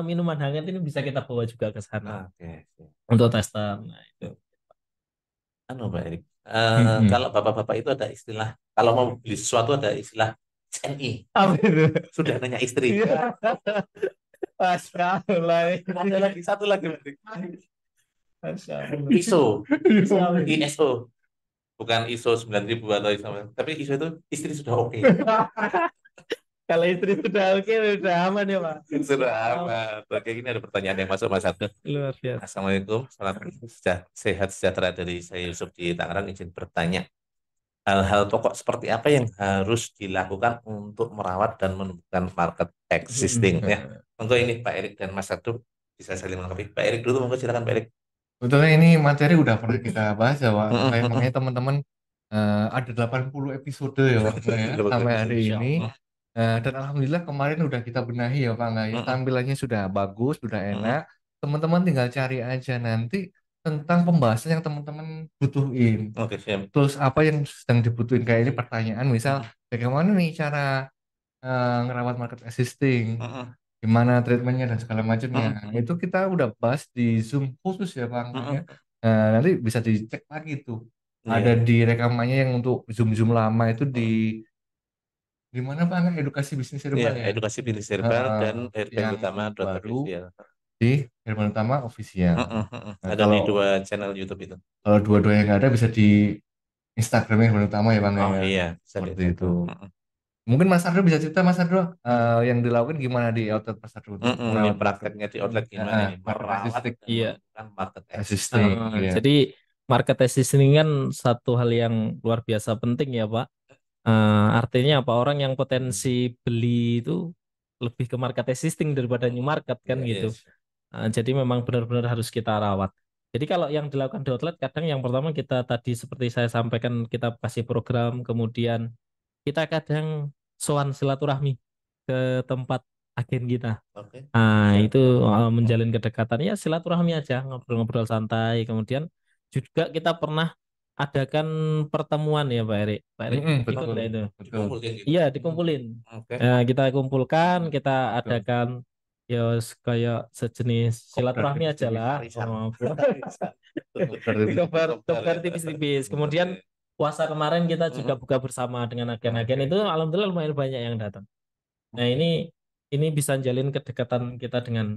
minuman hangat ini bisa kita bawa juga ke sana Oke. untuk tester. Nah, itu. Anu Pak Erik, Mm-mm. kalau bapak-bapak itu ada istilah, kalau mau beli sesuatu ada istilah SNI, Apa itu? sudah nanya istri. Iya. Masya Allah. Ada lagi satu lagi Pak Erik. Masya Allah. ISO, Iya. ISO, bukan ISO 9000 atau ISO, tapi ISO itu istri sudah oke. Kalau istri sudah oke, sudah aman ya, Pak. Sudah amat. Oke, ini ada pertanyaan yang masuk Mas Abdul. Luar biasa. Assalamualaikum, salam sehat sejahtera dari saya Yusuf di Tangerang. Izin bertanya, hal-hal pokok seperti apa yang harus dilakukan untuk merawat dan menumbuhkan market existing ya? Monggo ini Pak Erik dan Mas Abdul bisa saling melengkapi. Pak Erik dulu, monggo silakan Pak Erik. Sebetulnya ini materi udah pernah kita bahas ya Pak Angga, ya. Makanya Mm-mm. teman-teman ada 80 episode ya Pak Angga, ya sampai hari Insya ini. Allah. Dan alhamdulillah kemarin udah kita benahi ya Pak Angga, ya. Mm-mm. Tampilannya sudah bagus, sudah Mm-mm. enak. Teman-teman tinggal cari aja nanti tentang pembahasan yang teman-teman butuhin. Oke, siap. Terus apa yang sedang dibutuhin kayak ini pertanyaan misal Mm-mm. bagaimana nih cara ngerawat market existing, Mm-mm. gimana treatmentnya dan segala macamnya. Mm-mm. Itu kita udah bahas di Zoom khusus ya Pak Angga, ya. Mm-mm. Nanti bisa dicek lagi tuh. Ada Iya. di rekamannya yang untuk Zoom-Zoom lama itu Mm-mm. di mana Pak Angga? Edukasi bisnis Iya, herbal ya. edukasi bisnis herbal Heeh, dan herbal yang utama baru official. di Herman Utama Official. Mm-mm. Mm-mm. Nah, Ada di kalau dua channel YouTube itu. kalau dua-duanya nggak ada bisa di Instagramnya Herman Utama ya Bang Oh ya. iya, bisa Seperti dicek itu. tuh. Mm-mm. Mungkin Mas Ardo bisa cerita Mas Ardo yang dilakukan gimana di outlet Mas Ardo untuk Mm-mm. Ini merawat market prakteknya di outlet gimana ini? market Merawat existing. dan Iya. menumbuhkan market existing. Existing, ya. Jadi market testing ini kan satu hal yang luar biasa penting ya Pak. Artinya apa orang yang potensi beli itu lebih ke market existing daripada new market kan Iya, gitu. yes. Jadi memang benar-benar harus kita rawat. Jadi kalau yang dilakukan di outlet kadang yang pertama kita tadi seperti saya sampaikan kita kasih program kemudian kita kadang sowan silaturahmi ke tempat agen kita. Oke. Itu menjalin kedekatan ya silaturahmi aja ngobrol-ngobrol santai. Kemudian juga kita pernah adakan pertemuan ya Pak Erik. Pak Erik ikut Betul, nggak itu? betul, Dikumpulkan gitu. Iya dikumpulin. Oke. Kita kumpulkan, kita betul. adakan ya kayak sejenis Kopdar silaturahmi aja tipis-tipis. lah. Arisan. Oh, Arisan. Kopdar tipis. Kabar Dokter kabar ya. tipis-tipis. Kemudian Oke. puasa kemarin kita juga Mm-mm. buka bersama dengan agen-agen Oke. itu alhamdulillah lumayan banyak yang datang. Nah, ini bisa jalin kedekatan kita dengan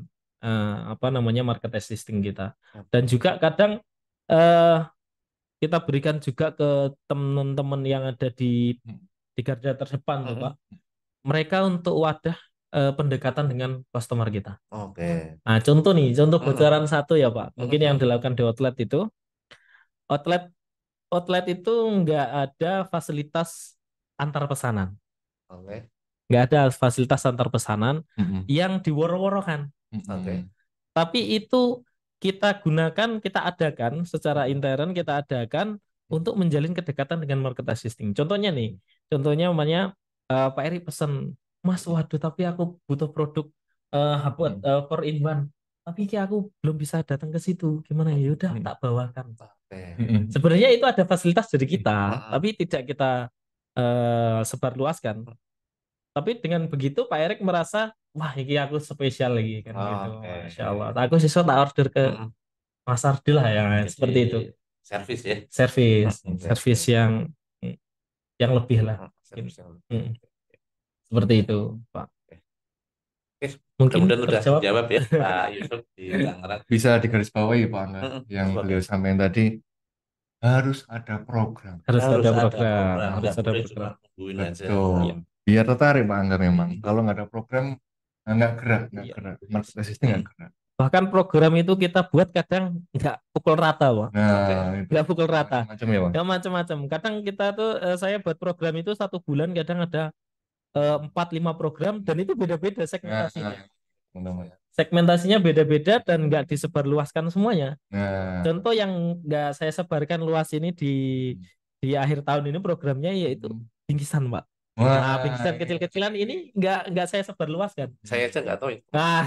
apa namanya market existing kita. Dan juga kadang eh, kita berikan juga ke teman-teman yang ada di garda terdepan tuh, Pak. Mm-mm. Mereka untuk wadah pendekatan dengan customer kita. Oke. Nah, contoh nih, contoh Mm-mm. bocoran satu ya, Pak. Mungkin yang Mm-mm. dilakukan di outlet outlet itu nggak ada fasilitas antar pesanan. Oke. Nggak ada fasilitas antar pesanan Mm-mm. yang diworo-woro kan. Oke. Tapi itu kita gunakan, kita adakan secara intern, kita adakan untuk menjalin kedekatan dengan market assisting. Contohnya nih, contohnya namanya Pak Eri pesen, Mas, waduh, tapi aku butuh produk buat 4 in 1. Tapi ki aku belum bisa datang ke situ. Gimana ya? Udah tak bawakan. Oke. Sebenarnya itu ada fasilitas dari kita, Mm-mm. tapi tidak kita sebarluaskan. Tapi dengan begitu Pak Erik merasa, wah ini aku spesial lagi kan gitu. Oke. Masya Allah. Aku siswa tak order ke Mm-mm. Mas Ardi lah ya, Jadi seperti itu. servis ya. Servis Servis. servis yang lebih lah. Servis yang Mm, seperti itu, Pak. Oke, Mungkin mudah-mudahan sudah terjawab. menjawab ya Pak Yusuf di Tangerang. Bisa digarisbawahi Pak Angga yang Apa? beliau sampaikan tadi, harus ada program. Harus Harus ada ada program, program, harus nggak ada boleh program. cuma nungguin aja. Betul. Iya. Biar tertarik Pak Angga memang. Kalau nggak ada program, nggak gerak, nggak Iya. gerak. Market assisting nggak gerak. Bahkan program itu kita buat kadang nggak pukul rata, Pak. Nah, itu Nggak pukul rata. macam ya Pak. Ya macam-macam. Kadang kita tuh saya buat program itu 1 bulan kadang ada 4-5 program dan itu beda-beda segmentasinya. Teman-teman. Segmentasinya beda-beda dan nggak disebarluaskan semuanya. Nah, Contoh yang nggak saya sebarkan luas ini di akhir tahun ini programnya yaitu bingkisan, Pak. wah, Nah, bingkisan kecil-kecilan ini nggak saya sebarluaskan. Saya aja nggak tahu itu. Nah,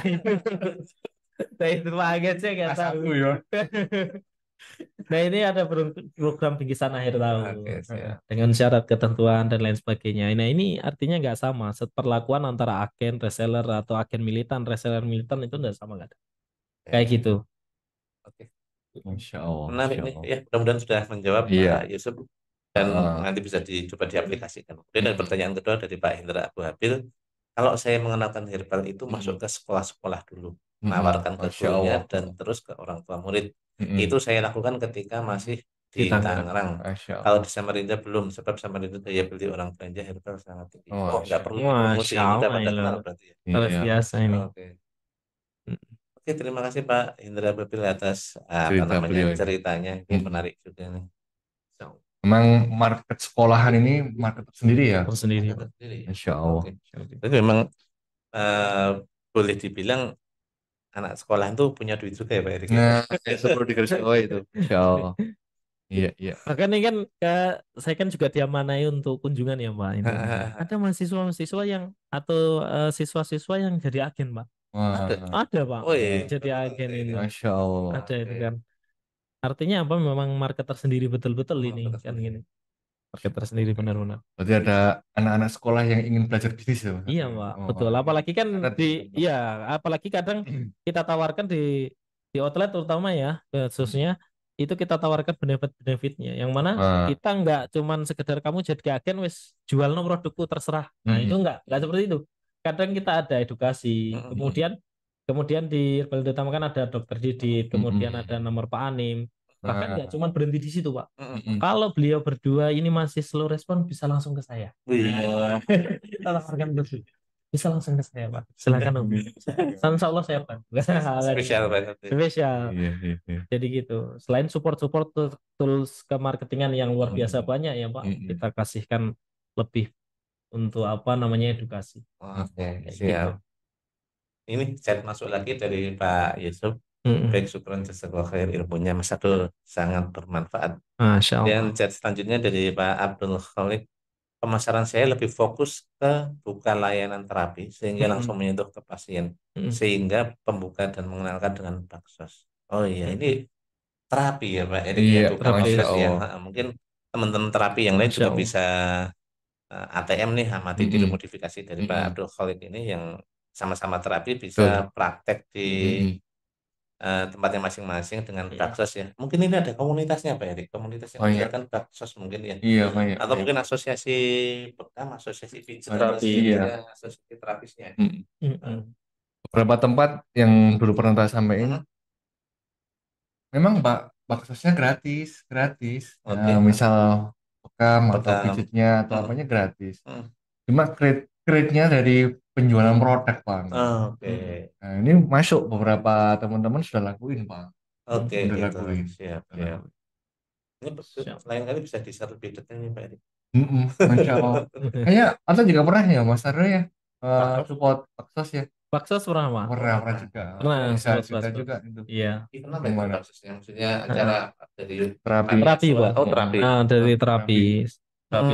saya itu Pak sih nggak tahu. satu ya. Nah, ini ada program bingkisan akhir tahun Oke, siap. dengan syarat ketentuan dan lain sebagainya. Nah, ini artinya nggak sama. Perlakuan antara agen, reseller atau agen militan, reseller militan itu nggak sama, nggak ada. Kayak gitu. Oke. Masya Allah. Menarik Masya nih Allah. ya, mudah-mudahan sudah menjawab Iya. Pak Yusuf dan Ah. nanti bisa dicoba diaplikasikan. Kemudian ada pertanyaan kedua dari Pak Hendra Abu Habil, kalau saya mengenalkan herbal itu masuk ke sekolah-sekolah dulu, menawarkan ke Masya gurunya Allah. dan terus ke orang tua murid. Mm-mm. Itu saya lakukan ketika masih Di di Tangerang. Tangerang. Masya Allah. Kalau di Samarinda belum, sebab Samarinda daya beli orang belanja herbal sangat tinggi. Oh, Nggak perlu Masya dipromosi, ini udah pada Allah. kenal berarti ya. Luar Iya. biasa ini. Oke. Oke, terima kasih Pak Hendra Babil atas Cerita beliau ini. ceritanya. Ini menarik juga nih. Memang market sekolahan ini market tersendiri ya. Tersendiri. Masya Allah. Oke. Tapi memang boleh dibilang anak sekolah itu punya duit juga ya Pak Erik. Nah, itu perlu digarisbawahi itu. Masya Allah. Iya, iya. Bahkan ini kan saya kan juga diamanai untuk kunjungan ya, Pak. Ini. Ada mahasiswa-mahasiswa yang atau siswa-siswa yang jadi agen, Pak. Wah, Ada, Pak. Oh, iya. Jadi agen ini. Masya Allah. Ada itu kan. Artinya apa? Memang market tersendiri betul-betul ini kan gini. Market tersendiri benar-benar. Berarti ada anak-anak sekolah yang ingin belajar bisnis ya, Mas? Iya, Pak. Oh, Betul. Apalagi kan ada apalagi kadang kita tawarkan di outlet terutama ya, khususnya itu kita tawarkan benefit-benefitnya. Yang mana kita nggak cuman sekedar kamu jadi agen wis jual no produkku terserah. Nah, itu nggak seperti itu. Kadang kita ada edukasi. Kemudian di Herbal Utama kan ada dokter Didit, kemudian ada nomor Pak Anim. Bahkan nggak cuma berhenti di situ, Pak. Kalau beliau berdua ini masih slow respon, bisa langsung ke saya. Kita tawarkan terus. Bisa langsung ke saya, Pak. Silakan Om. Insya Allah saya Pak. Spesial banget. Spesial. Iya. Jadi gitu. Selain support tools kemarketingan yang luar biasa banyak ya, Pak. Kita kasihkan lebih untuk apa namanya edukasi. Oke, Kayak siap. gitu. Ini chat masuk lagi dari Pak Yusuf. Baik, syukran jazakallahu khair, ilmunya Mas Abdul sangat bermanfaat. Masya Allah. Dan chat selanjutnya dari Pak Abdul Khalid. Pemasaran saya lebih fokus ke buka layanan terapi sehingga langsung menyentuh ke pasien, sehingga pembuka dan mengenalkan dengan baksos. Oh iya, ini terapi ya Pak Erik, Iya, bukan Masya baksos ya. Allah. Mungkin teman-teman terapi yang lain Masya juga Allah. bisa ATM nih, amati tiru modifikasi dari Pak Abdul Khalid ini yang sama-sama terapi bisa praktek di tempatnya masing-masing dengan baksos ya. Mungkin ini ada komunitasnya Pak Erik, komunitas yang mengajarkan baksos mungkin ya. Iya, banyak. Atau mungkin asosiasi bekam, asosiasi Terapi, asosiasi terapisnya. Beberapa tempat yang dulu pernah saya sampaikan, memang baksosnya gratis. Misal bekam atau pijitnya atau apanya gratis. Cuma grade-nya dari penjualan produk, Pak. Oke. Nah, ini masuk beberapa teman-teman sudah lakuin, Pak. Oke, Sudah gitu. lakuin. Siap. Ini selain kali bisa di-share lebih detail nih Pak Erik. Masya Allah. Kayaknya atau juga pernah ya Mas Arno ya support baksos ya. Baksos pernah, Pak? Pernah juga. Pernah. Bisa cerita juga itu. Iya. Gimana itu baksosnya? Maksudnya acara dari Terapi, Pak. Oh, terapi. Nah, dari terapi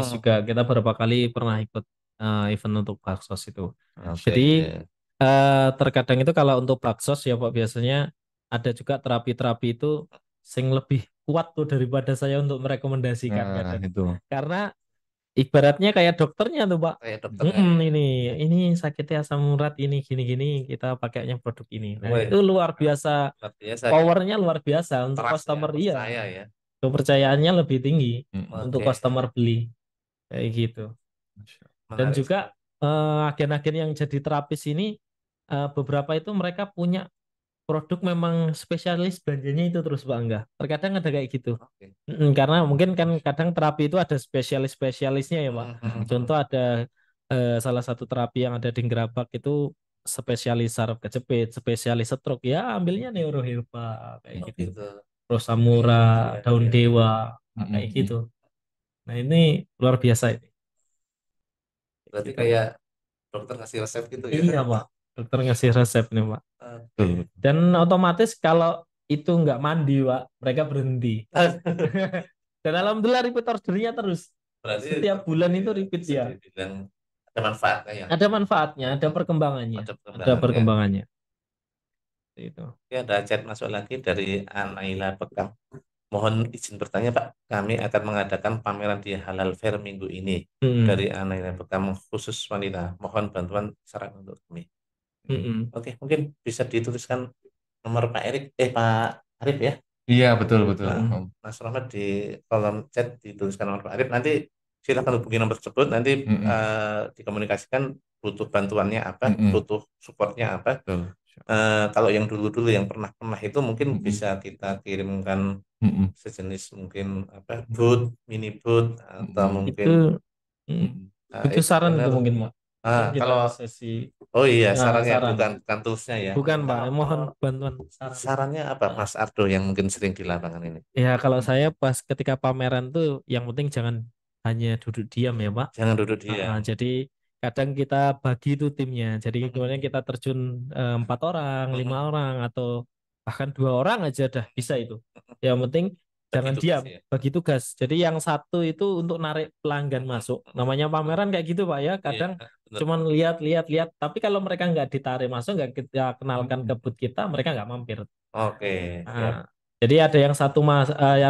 juga kita beberapa kali pernah ikut event untuk baksos itu. Jadi terkadang itu kalau untuk baksos ya Pak, biasanya ada juga terapi-terapi itu sing lebih kuat tuh daripada saya untuk merekomendasikan kadang. Itu. Karena ibaratnya kayak dokternya tuh Pak. Kayak dokternya ya. Ini sakitnya asam urat ini gini-gini kita pakainya produk ini. Nah, Wih, itu luar biasa, luar biasa ya. powernya luar biasa untuk Trustnya customer iya. percaya ya. Kepercayaannya lebih tinggi untuk Oke, customer beli kayak gitu. Dan menarik. juga agen-agen yang jadi terapis ini beberapa itu mereka punya produk memang spesialis belanjanya itu terus Pak Angga. Terkadang ada kayak gitu. Oke. Karena mungkin kan kadang terapi itu ada spesialis-spesialisnya ya Pak. Contoh ada salah satu terapi yang ada di Gerabak itu spesialis saraf kejepit, spesialis stroke ya ambilnya neuroherbal kayak Oh gitu. gitu. Rosamura, Iya, daun iya. dewa kayak gitu. Nah ini luar biasa ini. Berarti Gitu. kayak dokter ngasih resep gitu ya. Iya Pak. Dokter ngasih resep nih Pak. Oke. Dan otomatis kalau itu nggak mandi Pak, mereka berhenti. Dan alhamdulillah repeat ordernya terus. Berarti Setiap bulan itu ya, repeat bisa ya. dibilang ada manfaatnya ya. Ada manfaatnya, ada perkembangannya. Ada Ada perkembangannya. perkembangannya. Itu. Ya, ada chat masuk lagi dari Anaila Bekam. Mohon izin bertanya Pak, kami akan mengadakan pameran di Halal Fair minggu ini Mm-mm. dari Anaila Bekam khusus wanita. Mohon bantuan saran untuk kami. Mm-mm. Oke, mungkin bisa dituliskan nomor Pak Erik, Pak Arif ya. Iya, betul betul. Nah, Mas Rahmat di kolom chat dituliskan nomor Pak Arif. Nanti silakan hubungi nomor tersebut. Nanti dikomunikasikan butuh bantuannya apa, butuh supportnya apa. Betul. Kalau yang dulu-dulu yang pernah itu mungkin bisa kita kirimkan sejenis mungkin apa boot, mini boot atau mungkin Itu mm, itu saran itu expander. mungkin Pak. Mungkin kita Kalau sesi oh iya nah, sarannya saran. bukan toolsnya ya. Bukan Pak, Kalau mohon bantuan saran. sarannya apa Mas Ardo yang mungkin sering di lapangan ini? Ya kalau saya pas ketika pameran tuh yang penting jangan hanya duduk diam ya Pak. Jangan duduk diam. Jadi kadang kita bagi itu timnya. Jadi kemudian kita terjun 4 orang, 5 orang, atau bahkan 2 orang aja dah bisa itu. Yang penting Bagi jangan tugas diam, ya. bagi tugas. Jadi yang satu itu untuk narik pelanggan masuk. Namanya pameran kayak gitu Pak ya. Iya, Kadang benar. cuman lihat-lihat. Tapi kalau mereka nggak ditarik masuk, nggak kita kenalkan ke booth kita, mereka nggak mampir. Oke, Nah, siap. jadi ada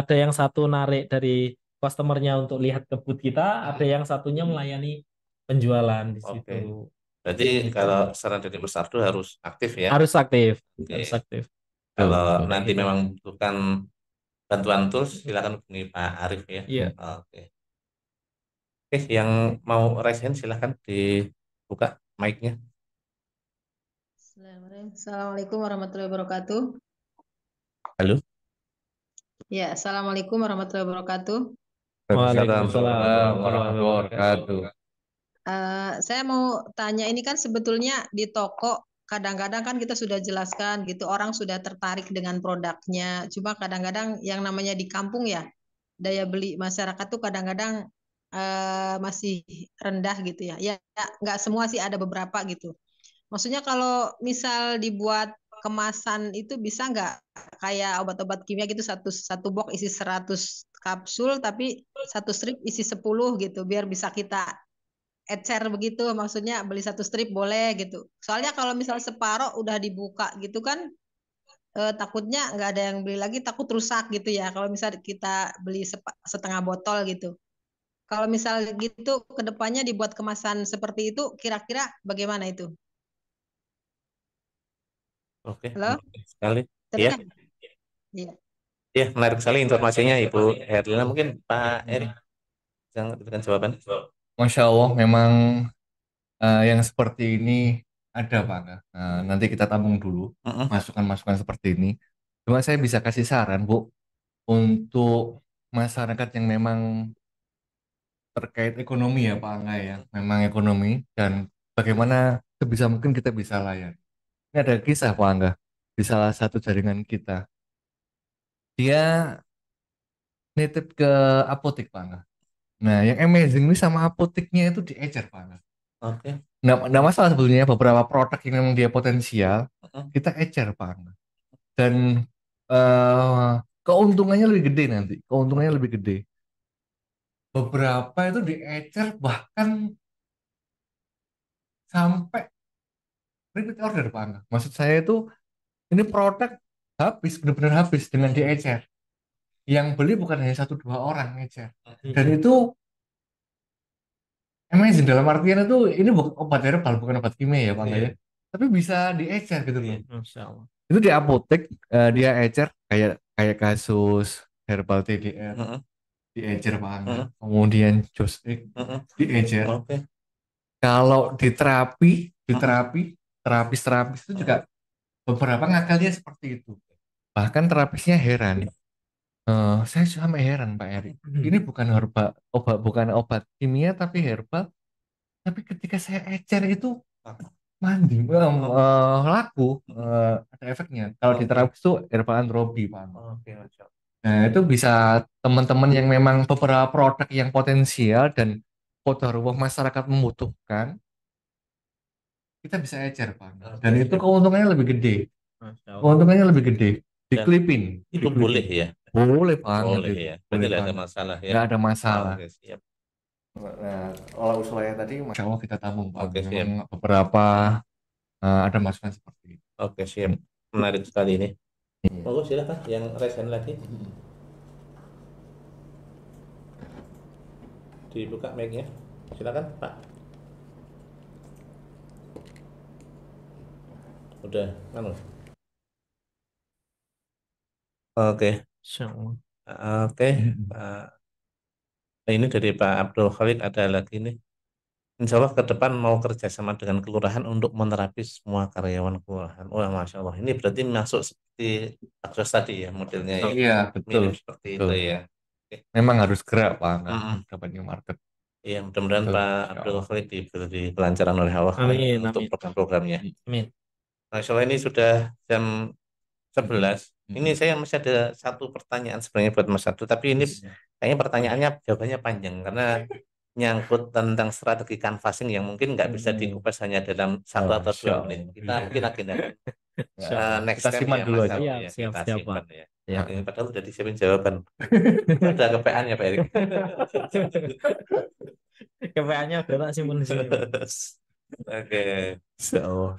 yang satu narik dari customernya untuk lihat ke booth kita, ada yang satunya melayani penjualan di situ. Oke. Berarti Gitu. kalau saran dari Mas Ardo harus aktif ya. Harus aktif, Oke. harus aktif. Betul, Kalau betul. Kayak nanti gitu. memang butuhkan bantuan tools, silakan hubungi Pak Arif ya. Iya. Oke. Oke, yang mau raise hand silakan dibuka mic-nya. Assalamualaikum warahmatullahi wabarakatuh. Halo. Ya, Assalamualaikum warahmatullahi wabarakatuh. Waalaikumsalam warahmatullahi Warahmatullahi wabarakatuh. wabarakatuh. Saya mau tanya, ini kan sebetulnya di toko kadang-kadang kan kita sudah jelaskan gitu, orang sudah tertarik dengan produknya. Cuma kadang-kadang yang namanya di kampung ya, daya beli masyarakat tuh kadang-kadang masih rendah gitu ya. Ya, nggak semua sih, ada beberapa gitu. Maksudnya kalau misal dibuat kemasan itu bisa nggak kayak obat-obat kimia gitu, satu satu box isi 100 kapsul tapi satu strip isi 10 gitu, biar bisa kita ecer begitu, maksudnya beli satu strip boleh gitu. Soalnya kalau misal separoh udah dibuka gitu kan, takutnya nggak ada yang beli lagi, takut rusak gitu ya kalau misal kita beli setengah botol gitu. Kalau misal gitu kedepannya dibuat kemasan seperti itu, kira-kira bagaimana itu? Oke, Halo, menarik sekali. Iya, terdengar? Iya. iya, menarik sekali informasinya Ibu Herlina. Mungkin Pak Erik jangan berikan jawaban. Masya Allah, memang yang seperti ini ada Pak Angga. Nanti kita tabung dulu Mm-mm. masukan-masukan seperti ini. Cuma saya bisa kasih saran Bu untuk masyarakat yang memang terkait ekonomi ya Pak Angga ya, memang ekonomi dan bagaimana sebisa mungkin kita bisa layani. Ini ada kisah Pak Angga di salah satu jaringan kita. Dia nitip ke apotek Pak Angga. Nah, yang amazing ini sama apoteknya itu diecer Pak Angga. Oke. Nah, masalah sebetulnya beberapa produk yang memang dia potensial Mm-mm. kita ecer Pak Angga. Dan eh, keuntungannya lebih gede nanti, keuntungannya lebih gede. Beberapa itu diecer bahkan sampai repeat order Pak Angga. Maksud saya itu ini produk habis, benar-benar habis dengan diecer. Yang beli bukan hanya satu dua orang ecer. Dan itu amazing dalam artian itu ini bukan obat herbal, bukan obat kimia ya Pak Angga ya. Iya. Tapi bisa diecer gitu loh. Masya Allah. Itu di apotek dia ecer kayak kayak kasus herbal TDR Heeh, diecer Pak Angga. heeh, Kemudian Jos heeh. diecer. Oke. Kalau di terapi, Heeh, terapis itu heeh. juga beberapa ngakalnya seperti itu. Bahkan terapisnya heran. Saya sampai heran Pak Erik. Ini bukan bukan obat kimia tapi herbal. Tapi ketika saya ecer itu mandi, laku, ada efeknya. Kalau di Oke. terapis itu herbal antropi Pak. Oke, Masya Allah. Nah itu bisa teman-teman yang memang beberapa produk yang potensial dan qadarullah masyarakat membutuhkan, kita bisa ecer Pak. Dan Oke, itu siap. keuntungannya lebih gede. Masya Allah. Keuntungannya lebih gede. Dan Diklipin, itu boleh ya? boleh banget Boleh itu, ya. Berarti boleh tidak ada banget. masalah ya. Nggak ada masalah. Oke, siap. Nah, kalau usulannya tadi, Masya Allah kita tabung Pak. Oke, siap. Memang beberapa ada masukan seperti itu. Oke, siap. Menarik sekali ini. Iya. Monggo silakan yang resen lagi. Dibuka mic-nya. Silakan, Pak. Udah, anu. Oke. Masya Allah. Oke. Ini dari Pak Abdul Khalid ada lagi nih. Insya Allah ke depan mau kerjasama dengan kelurahan untuk menerapi semua karyawan kelurahan. Wah, Masya Allah. Ini berarti masuk seperti akses tadi ya modelnya ya. Iya, betul. Mirip seperti Betul. itu ya. Oke. Memang harus gerak Pak Mm-mm. dapat new market. Iya, mudah-mudahan Betul, Pak Masya Abdul Allah. Khalid diberi kelancaran oleh Allah Amin, untuk amin. program-programnya. Amin. Masya Allah ini sudah jam 11. Ini saya masih ada satu pertanyaan sebenarnya buat Mas Abdul, tapi ini kayaknya pertanyaannya jawabannya panjang karena nyangkut tentang strategi canvassing yang mungkin nggak bisa dikupas hanya dalam 1 atau 2 Masya menit. Allah. Kita mungkin agenda Masya Allah. next Kita step simak ya dulu Mas aja. Abdul Siap, ya. siap, Kita siap, simpan Pak. ya. Ya. Ini padahal udah disiapin jawaban. Ada KPA-nya Pak Erik. KPA-nya udah tak simpen di sini, Pak. Oke. Masya Allah.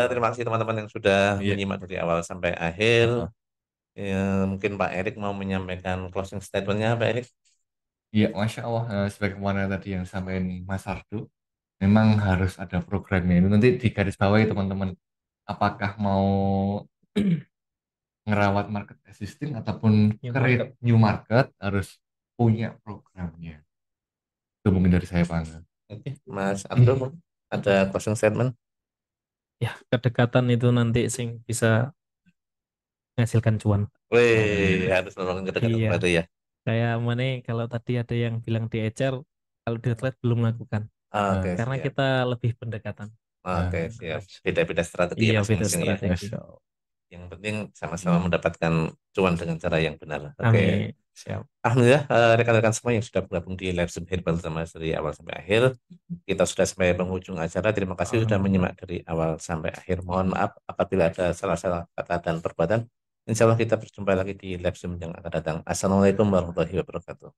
Terima kasih teman-teman yang sudah Iya. menyimak dari awal sampai akhir. Ya, mungkin Pak Erik mau menyampaikan closing statement-nya, Pak Erik. Iya, Masya Allah. Sebagaimana tadi yang sampaikan Mas Ardu, memang harus ada programnya. Itu nanti di garis bawah ya teman-teman. Apakah mau ngerawat market existing ataupun New create new market harus punya programnya. Itu mungkin dari saya Pak Angga. Oke, Mas Abdul, ada closing statement? Ya, kedekatan itu nanti sing bisa menghasilkan cuan. Wih, harus nolongin kedekatan Iya. berarti ya. Kayak mana kalau tadi ada yang bilang di ecer, kalau di trade belum lakukan. Oke, Karena siap. kita lebih pendekatan. Oke, siap. Beda-beda strategi Iya, ya beda masing-masing ya. strategi. Yang penting sama-sama mendapatkan cuan dengan cara yang benar. Oke. Amin. Siap. Alhamdulillah, rekan-rekan semua yang sudah bergabung di live Zoom Herbal sama dari awal sampai akhir. Kita sudah sampai penghujung acara. Terima kasih sudah menyimak dari awal sampai akhir. Mohon maaf apabila ada salah-salah kata dan perbuatan. Insya Allah kita berjumpa lagi di live Zoom yang akan datang. Assalamualaikum warahmatullahi wabarakatuh.